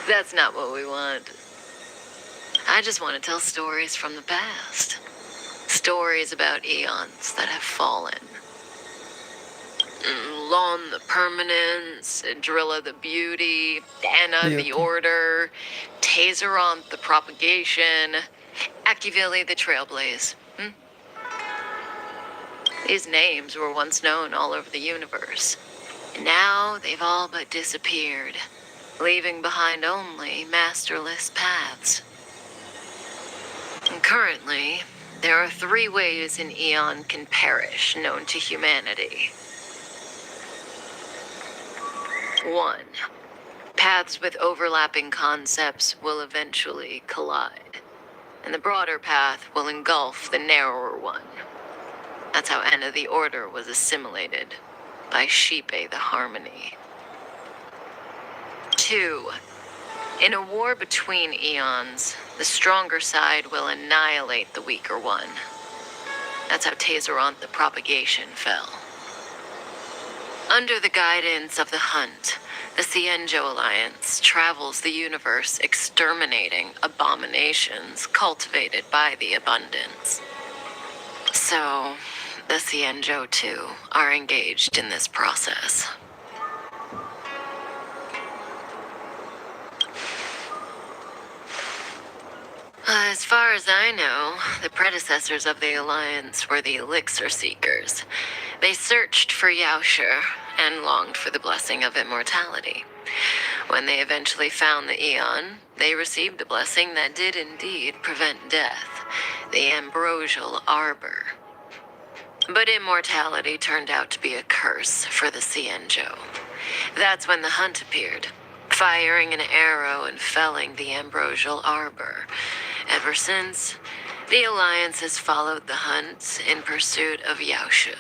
H: That's not what we want. I just want to tell stories from the past. Stories about eons that have fallen. Lon the Permanence, Drilla the Beauty, Anna the Order, Tazeron the Propagation, Akivili the Trailblazer. These names were once known all over the universe. And now they've all but disappeared, leaving behind only masterless paths. And currently, there are 3 ways an eon can perish known to humanity. 1. Paths with overlapping concepts will eventually collide, and the broader path will engulf the narrower one. That's how Anna the Order was assimilated, by Sheepe the Harmony. 2. In a war between eons, the stronger side will annihilate the weaker one. That's how Tazeron the Propagation fell. Under the guidance of the Hunt, the Xianzhou Alliance travels the universe exterminating abominations cultivated by the abundance. So, the Xianzhou too are engaged in this process. As far as I know, the predecessors of the Alliance were the Elixir Seekers. They searched for Yaoshe and longed for the blessing of immortality. When they eventually found the Eon, they received the blessing that did indeed prevent death, the Ambrosial Arbor. But immortality turned out to be a curse for the Xianzhou. That's when the Hunt appeared, firing an arrow and felling the Ambrosial Arbor. Ever since, the Alliance has followed the Hunt in pursuit of Yaoshe,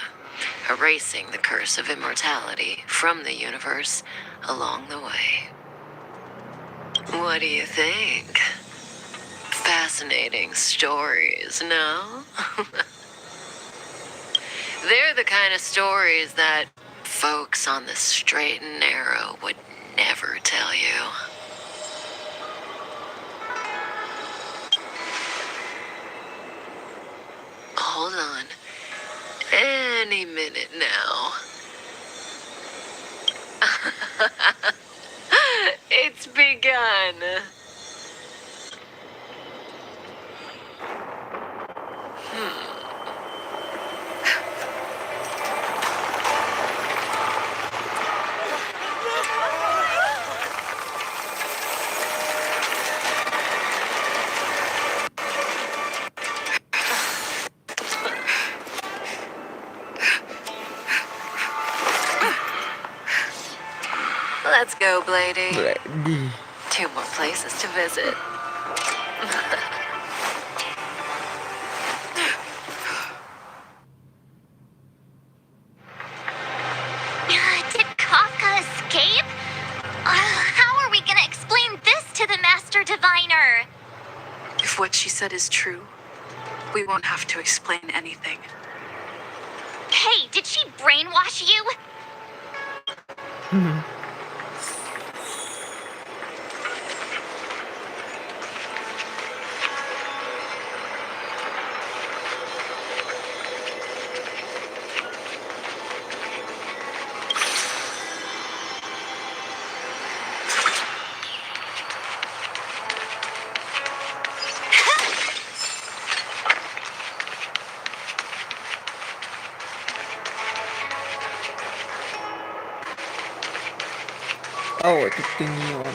H: erasing the curse of immortality from the universe along the way. What do you think? Fascinating stories, no? They're the kind of stories that folks on the straight and narrow would never tell you. Hold on. Any minute now. It's begun. Let's go, Blady.
A: Blady.
H: 2 more places to visit.
E: Did Ka
J: If what she said is true, we won't have to explain anything.
E: Hey, did she brainwash you?
A: Oh, itu Tinyon.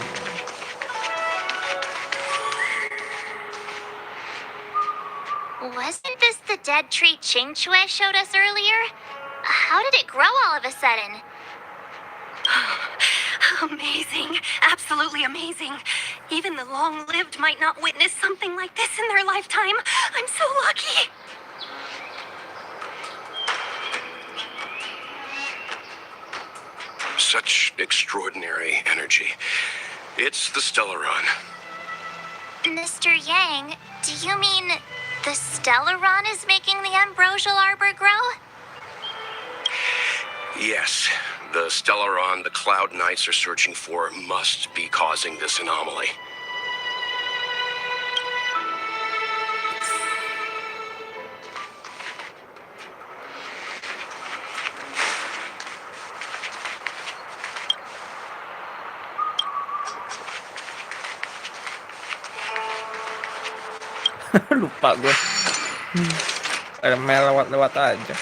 E: Wasn't this the dead tree Ching Chue showed us earlier? How did it grow all of a sudden?
K: Amazing. Absolutely amazing. Even the long-lived might not witness something like this in their lifetime. I'm so lucky.
F: Such extraordinary energy. It's the Stellaron.
E: Mr. Yang, do you mean the Stellaron is making the ambrosial arbor grow?
F: Yes, the Stellaron the Cloud Knights are searching for must be causing this anomaly.
A: Lupa gue. Ada mail lewat-lewat aja.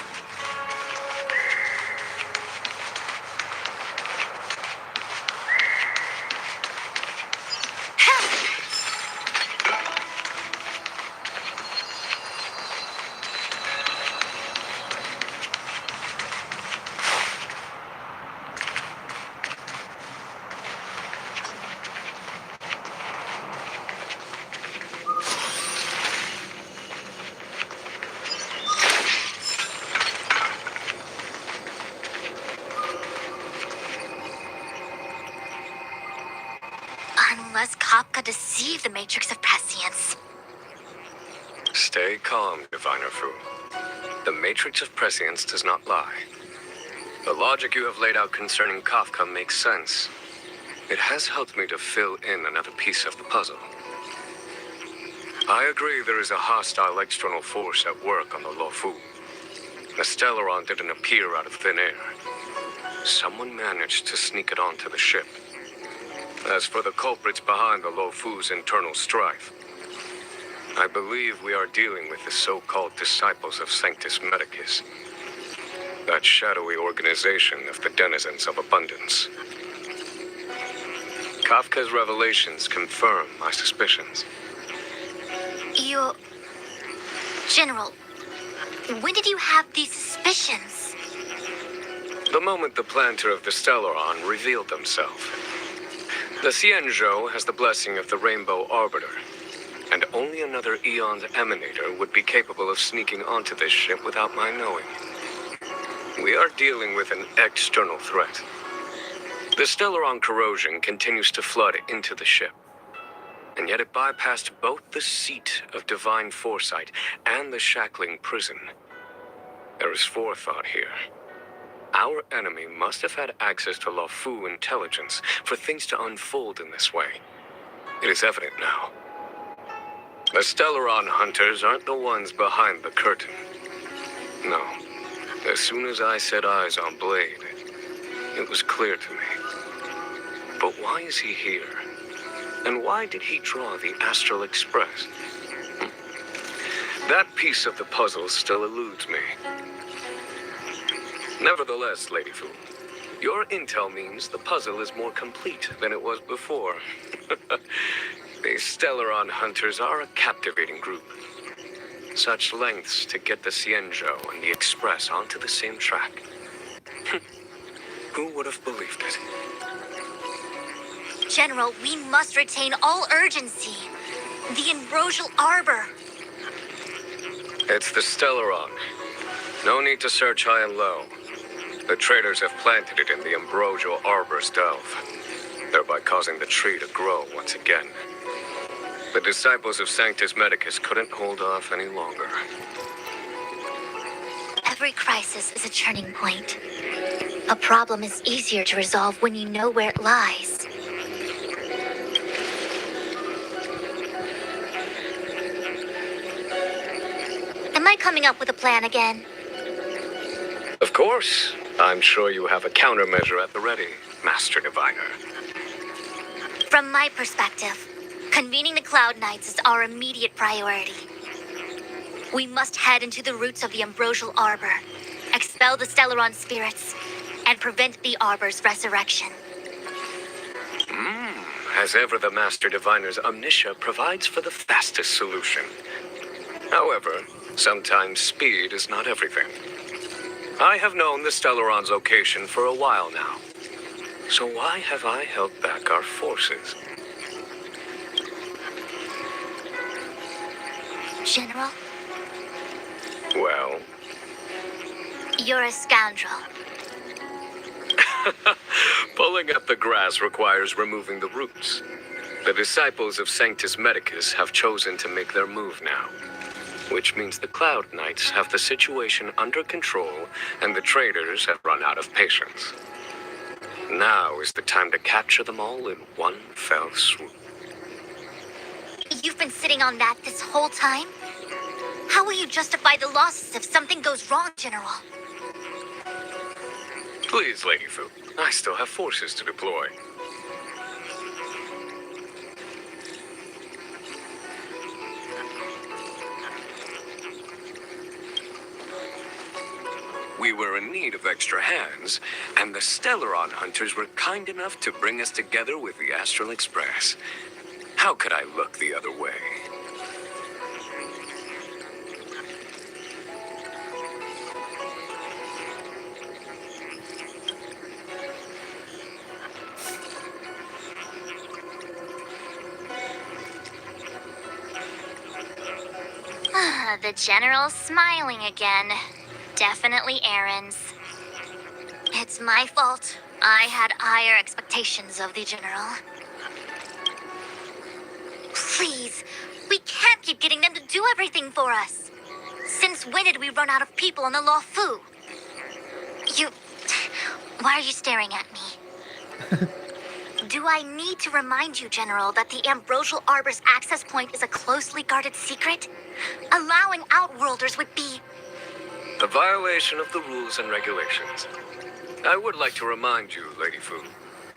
B: Unless Kapka deceived the Matrix of Prescience.
C: Stay calm, Diviner Fu. The Matrix of Prescience does not lie. The logic you have laid out concerning Kafka makes sense. It has helped me to fill in another piece of the puzzle. I agree there is a hostile external force at work on the Luofu. The Stellaron didn't appear out of thin air. Someone managed to sneak it onto the ship. As for the culprits behind the Luofu's internal strife, I believe we are dealing with the so-called disciples of Sanctus Medicus, that shadowy organization of the denizens of abundance. Kafka's revelations confirm my suspicions.
B: General, when did you have these suspicions?
C: The moment the planter of the Stellaron revealed themselves. The Xianzhou has the blessing of the Rainbow Arbiter, and only another Eon's Emanator would be capable of sneaking onto this ship without my knowing. We are dealing with an external threat. The Stellaron corrosion continues to flood into the ship, and yet it bypassed both the seat of divine foresight and the shackling prison. There is forethought here. Our enemy must have had access to Luofu intelligence for things to unfold in this way. It is evident now. The Stellaron hunters aren't the ones behind the curtain. No. As soon as I set eyes on Blade, it was clear to me. But why is he here? And why did he draw the Astral Express? That piece of the puzzle still eludes me. Nevertheless, Lady Fu, your intel means the puzzle is more complete than it was before. The Stellaron hunters are a captivating group. Such lengths to get the Xianzhou and the Express onto the same track. Who would have believed it?
B: General, we must retain all urgency. The ambrosial arbor.
C: It's the Stellaron. No need to search high and low. The traders have planted it in the ambrosial arbor's delve, thereby causing the tree to grow once again. The disciples of Sanctus Medicus couldn't hold off any longer.
B: Every crisis is a turning point. A problem is easier to resolve when you know where it lies. Am I coming up with a plan again?
C: Of course. I'm sure you have a countermeasure at the ready, Master Diviner.
B: From my perspective, convening the Cloud Knights is our immediate priority. We must head into the roots of the Ambrosial Arbor, expel the Stellaron spirits, and prevent the Arbor's resurrection.
C: As ever, the Master Diviner's omniscia provides for the fastest solution. However, sometimes speed is not everything. I have known the Stellaron's location for a while now. So why have I held back our forces?
B: General,
C: Well,
B: you're a scoundrel.
C: pulling up the grass requires removing the roots. The disciples of Sanctus Medicus have chosen to make their move now, which means the Cloud Knights have the situation under control and the traitors have run out of patience. Now is the time to capture them all in one fell swoop.
B: You've been sitting on that this whole time? How will you justify the losses if something goes wrong, General?
C: Please, Lady Fu, I still have forces to deploy. We were in need of extra hands, and the Stellaron hunters were kind enough to bring us together with the Astral Express. How could I look the other way?
E: The General's smiling again. Definitely Aaron's.
B: It's my fault. I had higher expectations of the General. Please, we can't keep getting them to do everything for us. Since when did we run out of people on the Luofu? Why are you staring at me? Do I need to remind you, General, that the Ambrosial Arbor's access point is a closely guarded secret? Allowing Outworlders would be...
C: A violation of the rules and regulations. I would like to remind you, Lady Fu,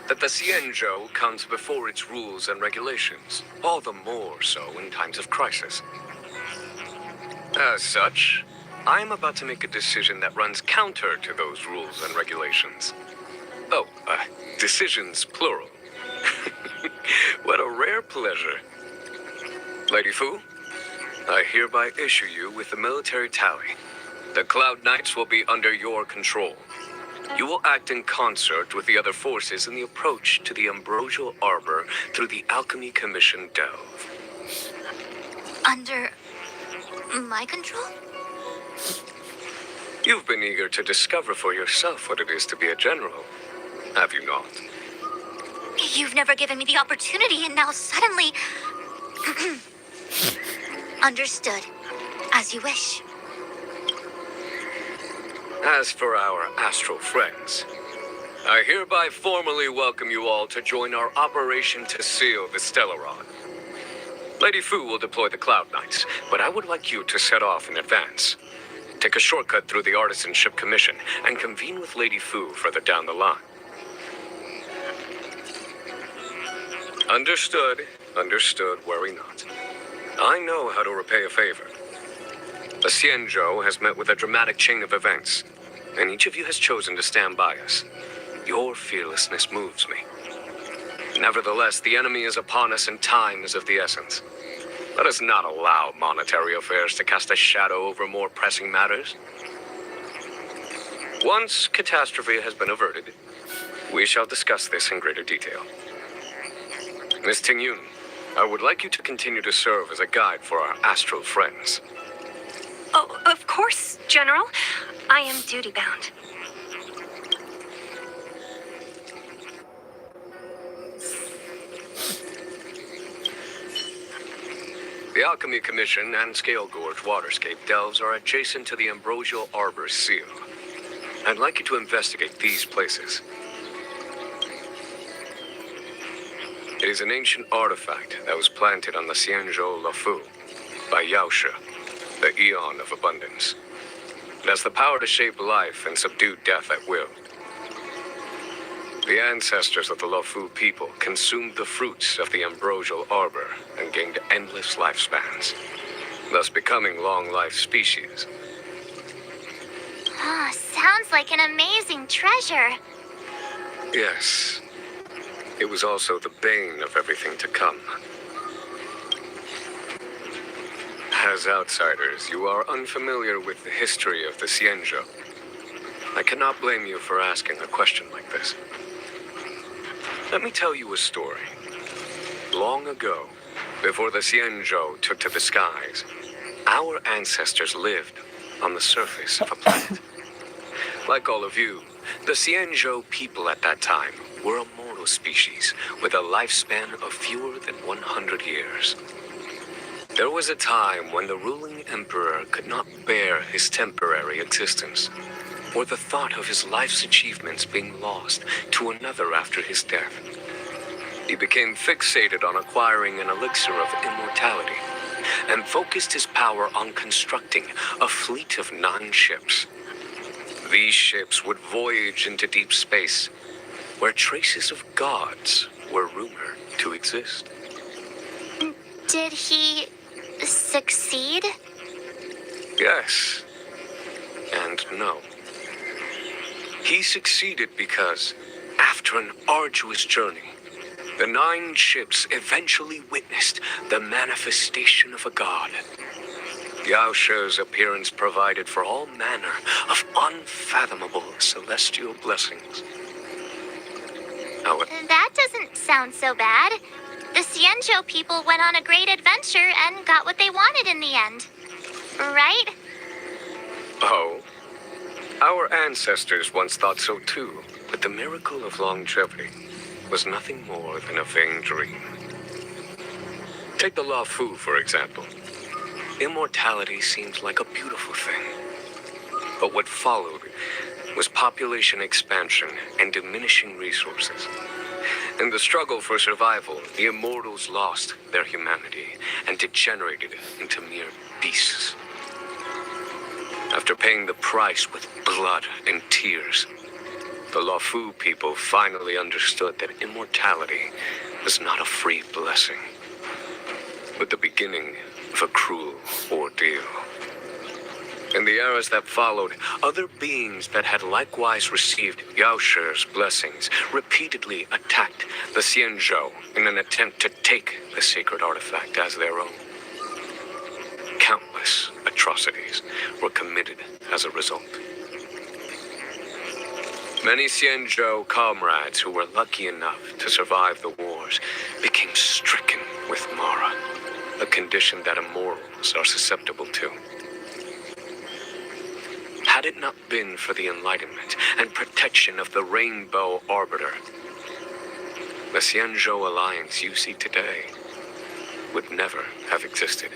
C: that the Xianzhou comes before its rules and regulations, all the more so in times of crisis. As such, I am about to make a decision that runs counter to those rules and regulations. Oh, decisions plural. What a rare pleasure. Lady Fu, I hereby issue you with the military tally. The Cloud Knights will be under your control. You will act in concert with the other forces in the approach to the Ambrosial Arbor through the Alchemy Commission Delve.
B: Under... my control?
C: You've been eager to discover for yourself what it is to be a general, have you not?
B: You've never given me the opportunity, and now suddenly... Understood. As you wish.
C: As for our astral friends, I hereby formally welcome you all to join our operation to seal the Stellaron. Lady Fu will deploy the Cloud Knights, but I would like you to set off in advance. Take a shortcut through the Artisanship Commission and convene with Lady Fu further down the line. Understood. Understood. Worry not. I know how to repay a favor. The Xianzhou has met with a dramatic chain of events, and each of you has chosen to stand by us. Your fearlessness moves me. Nevertheless, the enemy is upon us and time is of the essence. Let us not allow monetary affairs to cast a shadow over more pressing matters. Once catastrophe has been averted, we shall discuss this in greater detail. Miss Tingyun, I would like you to continue to serve as a guide for our astral friends.
K: Oh, of course, General. I am duty-bound.
C: The Alchemy Commission and Scale Gorge Waterscape delves are adjacent to the Ambrosial Arbor Seal. I'd like you to investigate these places. It is an ancient artifact that was planted on the Xianzhou Luofu by Yaoshe, the Eon of Abundance. It has the power to shape life and subdue death at will. The ancestors of the Luofu people consumed the fruits of the Ambrosial Arbor and gained endless lifespans, thus becoming long-life species.
E: Ah, sounds like an amazing treasure.
C: Yes. It was also the bane of everything to come. As outsiders, you are unfamiliar with the history of the Xianzhou. I cannot blame you for asking a question like this. Let me tell you a story. Long ago, before the Xianzhou took to the skies, our ancestors lived on the surface of a planet. Like all of you, the Xianzhou people at that time were a mortal species with a lifespan of fewer than 100 years. There was a time when the ruling emperor could not bear his temporary existence, or the thought of his life's achievements being lost to another after his death. He became fixated on acquiring an elixir of immortality, and focused his power on constructing a fleet of 9 ships. These ships would voyage into deep space, where traces of gods were rumored to exist.
E: Did he succeed?
C: Yes, and no. He succeeded because, after an arduous journey, the 9 ships eventually witnessed the manifestation of a god. Yaoshe's appearance provided for all manner of unfathomable celestial blessings.
E: That doesn't sound so bad. The Xianzhou people went on a great adventure and got what they wanted in the end. Right?
C: Oh, our ancestors once thought so too, but the miracle of longevity was nothing more than a vain dream. Take the Luofu, for example. Immortality seemed like a beautiful thing. But what followed was population expansion and diminishing resources. In the struggle for survival, the immortals lost their humanity and degenerated into mere beasts. After paying the price with blood and tears, the Luofu people finally understood that immortality was not a free blessing, but the beginning of a cruel ordeal. In the eras that followed, other beings that had likewise received Yaoshe's blessings repeatedly attacked the Xianzhou in an attempt to take the sacred artifact as their own. Countless atrocities were committed as a result. Many Xianzhou comrades who were lucky enough to survive the wars became stricken with Mara, a condition that immortals are susceptible to. Had it not been for the enlightenment and protection of the Rainbow Arbiter, the Xianzhou Alliance you see today would never have existed.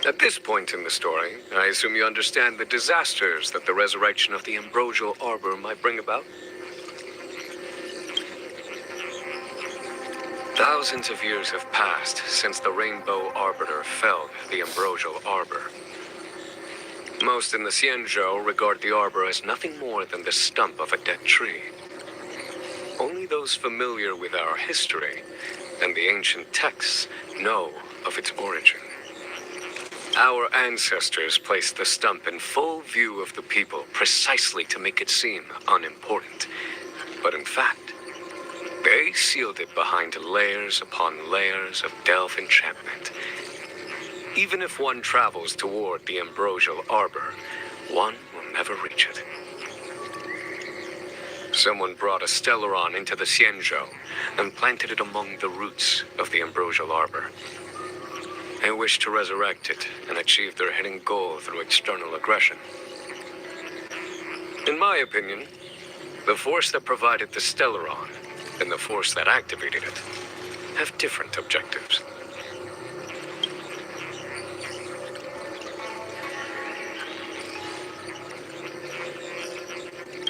C: At this point in the story, I assume you understand the disasters that the resurrection of the Ambrosial Arbor might bring about? Thousands of years have passed since the Rainbow Arbiter felled the Ambrosial Arbor. Most in the Xianzhou regard the arbor as nothing more than the stump of a dead tree. Only those familiar with our history and the ancient texts know of its origin. Our ancestors placed the stump in full view of the people precisely to make it seem unimportant. But in fact, they sealed it behind layers upon layers of delve enchantment. Even if one travels toward the Ambrosial Arbor, one will never reach it. Someone brought a Stellaron into the Xianzhou and planted it among the roots of the Ambrosial Arbor. They wished to resurrect it and achieve their hidden goal through external aggression. In my opinion, the force that provided the Stellaron and the force that activated it have different objectives.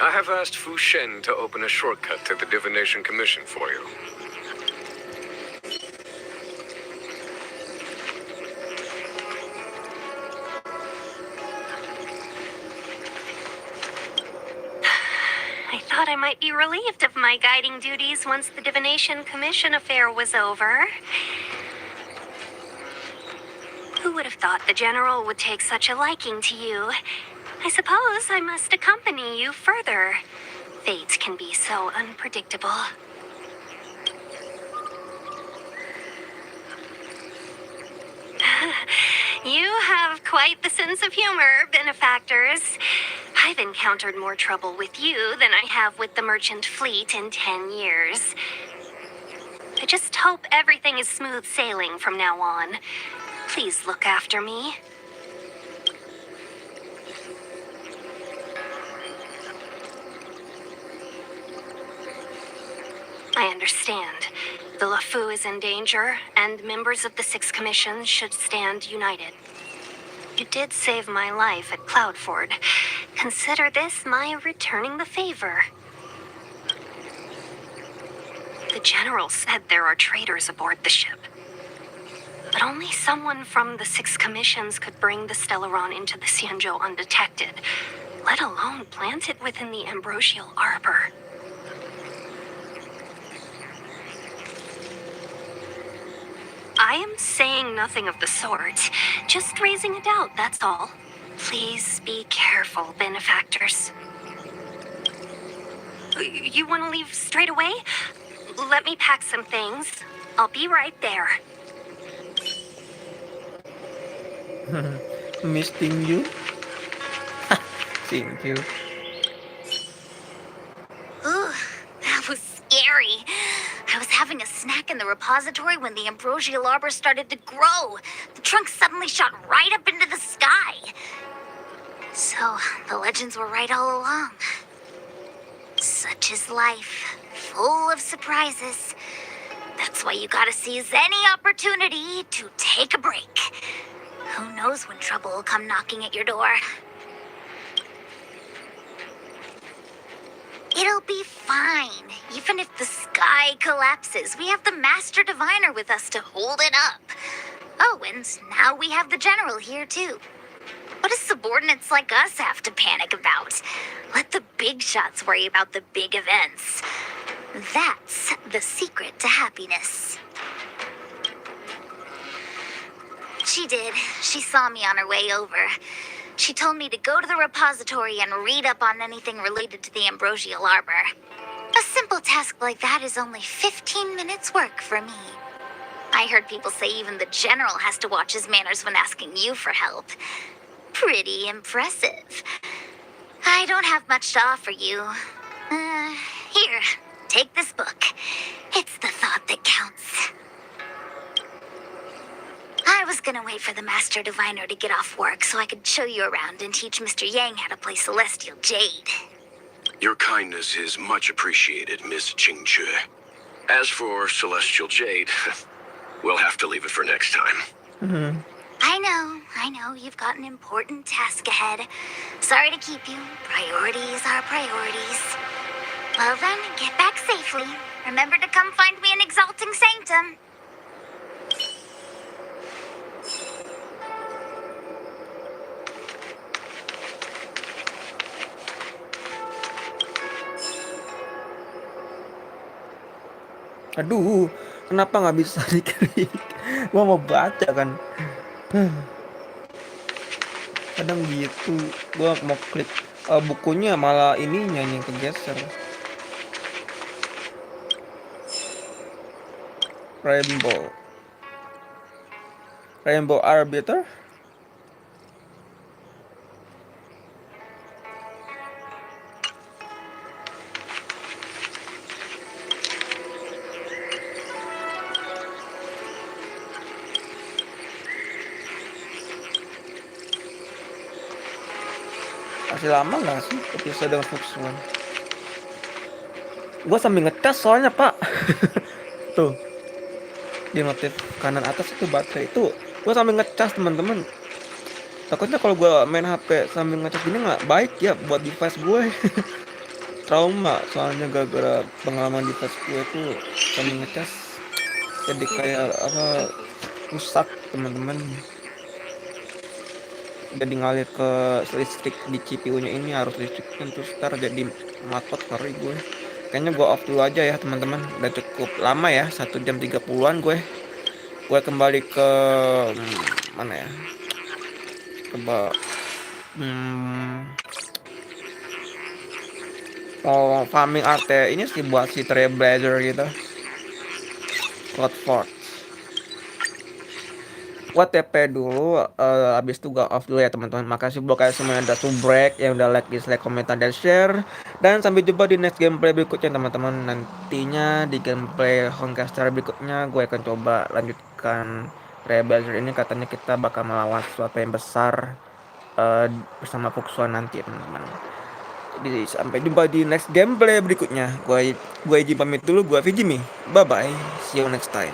C: I have asked Fu Shen to open a shortcut to the Divination Commission for you.
K: I thought I might be relieved of my guiding duties once the Divination Commission affair was over. Who would have thought the General would take such a liking to you? I suppose I must accompany you further. Fate can be so unpredictable. You have quite the sense of humor, benefactors. I've encountered more trouble with you than I have with the merchant fleet in 10 years. I just hope everything is smooth sailing from now on. Please look after me. I understand. The Luofu is in danger, and members of the Six Commissions should stand united. You did save my life at Cloudford. Consider this my returning the favor. The General said there are traitors aboard the ship. But only someone from the Six Commissions could bring the Stellaron into the Xianzhou undetected, let alone plant it within the Ambrosial Arbor. I am saying nothing of the sort. Just raising a doubt, that's all. Please be careful, benefactors. You want to leave straight away? Let me pack some things. I'll be right there.
A: Missing you. Thank you.
B: Ooh, that was scary. I was having a snack in the repository when the ambrosial arbor started to grow. The trunk suddenly shot right up into the sky. So, the legends were right all along. Such is life, full of surprises. That's why you gotta seize any opportunity to take a break. Who knows when trouble will come knocking at your door? It'll be fine. Even if the sky collapses, we have the Master Diviner with us to hold it up. Oh, and now we have the General here, too. What do subordinates like us have to panic about? Let the big shots worry about the big events. That's the secret to happiness. She did. She saw me on her way over. She told me to go to the repository and read up on anything related to the Ambrosial Arbor. A simple task like that is only 15 minutes work for me. I heard people say even the General has to watch his manners when asking you for help. Pretty impressive. I don't have much to offer you. Here, take this book. It's the thought that counts. I was gonna wait for the Master Diviner to get off work so I could show you around and teach Mr. Yang how to play Celestial Jade.
F: Your kindness is much appreciated, Miss Qingche. As for Celestial Jade, we'll have to leave it for next time.
B: I know, you've got an important task ahead. Sorry to keep you. Priorities are priorities. Well then, get back safely. Remember to come find me in Exalting Sanctum.
A: Aduh, kenapa nggak bisa diklik? Gua mau baca kan. Kadang gitu, gua mau klik bukunya malah ininya yang kegeser. Rainbow Arbiter. Masih lama nggak sih episode dengan Fox One? Gue sambil ngecas soalnya pak. Tuh di notif kanan atas itu baterai itu. Gue sambil ngecas teman-teman. Takutnya kalau gue main HP sambil ngecas gini nggak baik ya buat device gue. trauma soalnya gara-gara pengalaman di tes gue tuh sambil ngecas jadi kayak apa rusak teman-teman, jadi ngalir ke listrik di CPU-nya ini, harus listriknya terus ntar jadi matot ngeri gue. Kayaknya gue off dulu aja ya teman-teman, udah cukup lama ya 1 jam 30-an gue kembali ke mana ya, coba farming art ini sih buat si Trailblazer gitu, Cloudfort. Gua TP dulu, abis itu gua off dulu ya teman-teman. Makasih buat kalian semua yang udah subrek, yang udah like, dislike, komentar, dan share. Dan sampai jumpa di next gameplay berikutnya teman-teman. Nantinya di gameplay Honkai Star berikutnya gue akan coba lanjutkan Trailblazer ini. Katanya kita bakal melawan sesuatu yang besar bersama Fuxuan nanti teman-teman. Jadi sampai jumpa di next gameplay berikutnya. Gue izin pamit dulu, gue FiziMeds. Bye bye, see you next time.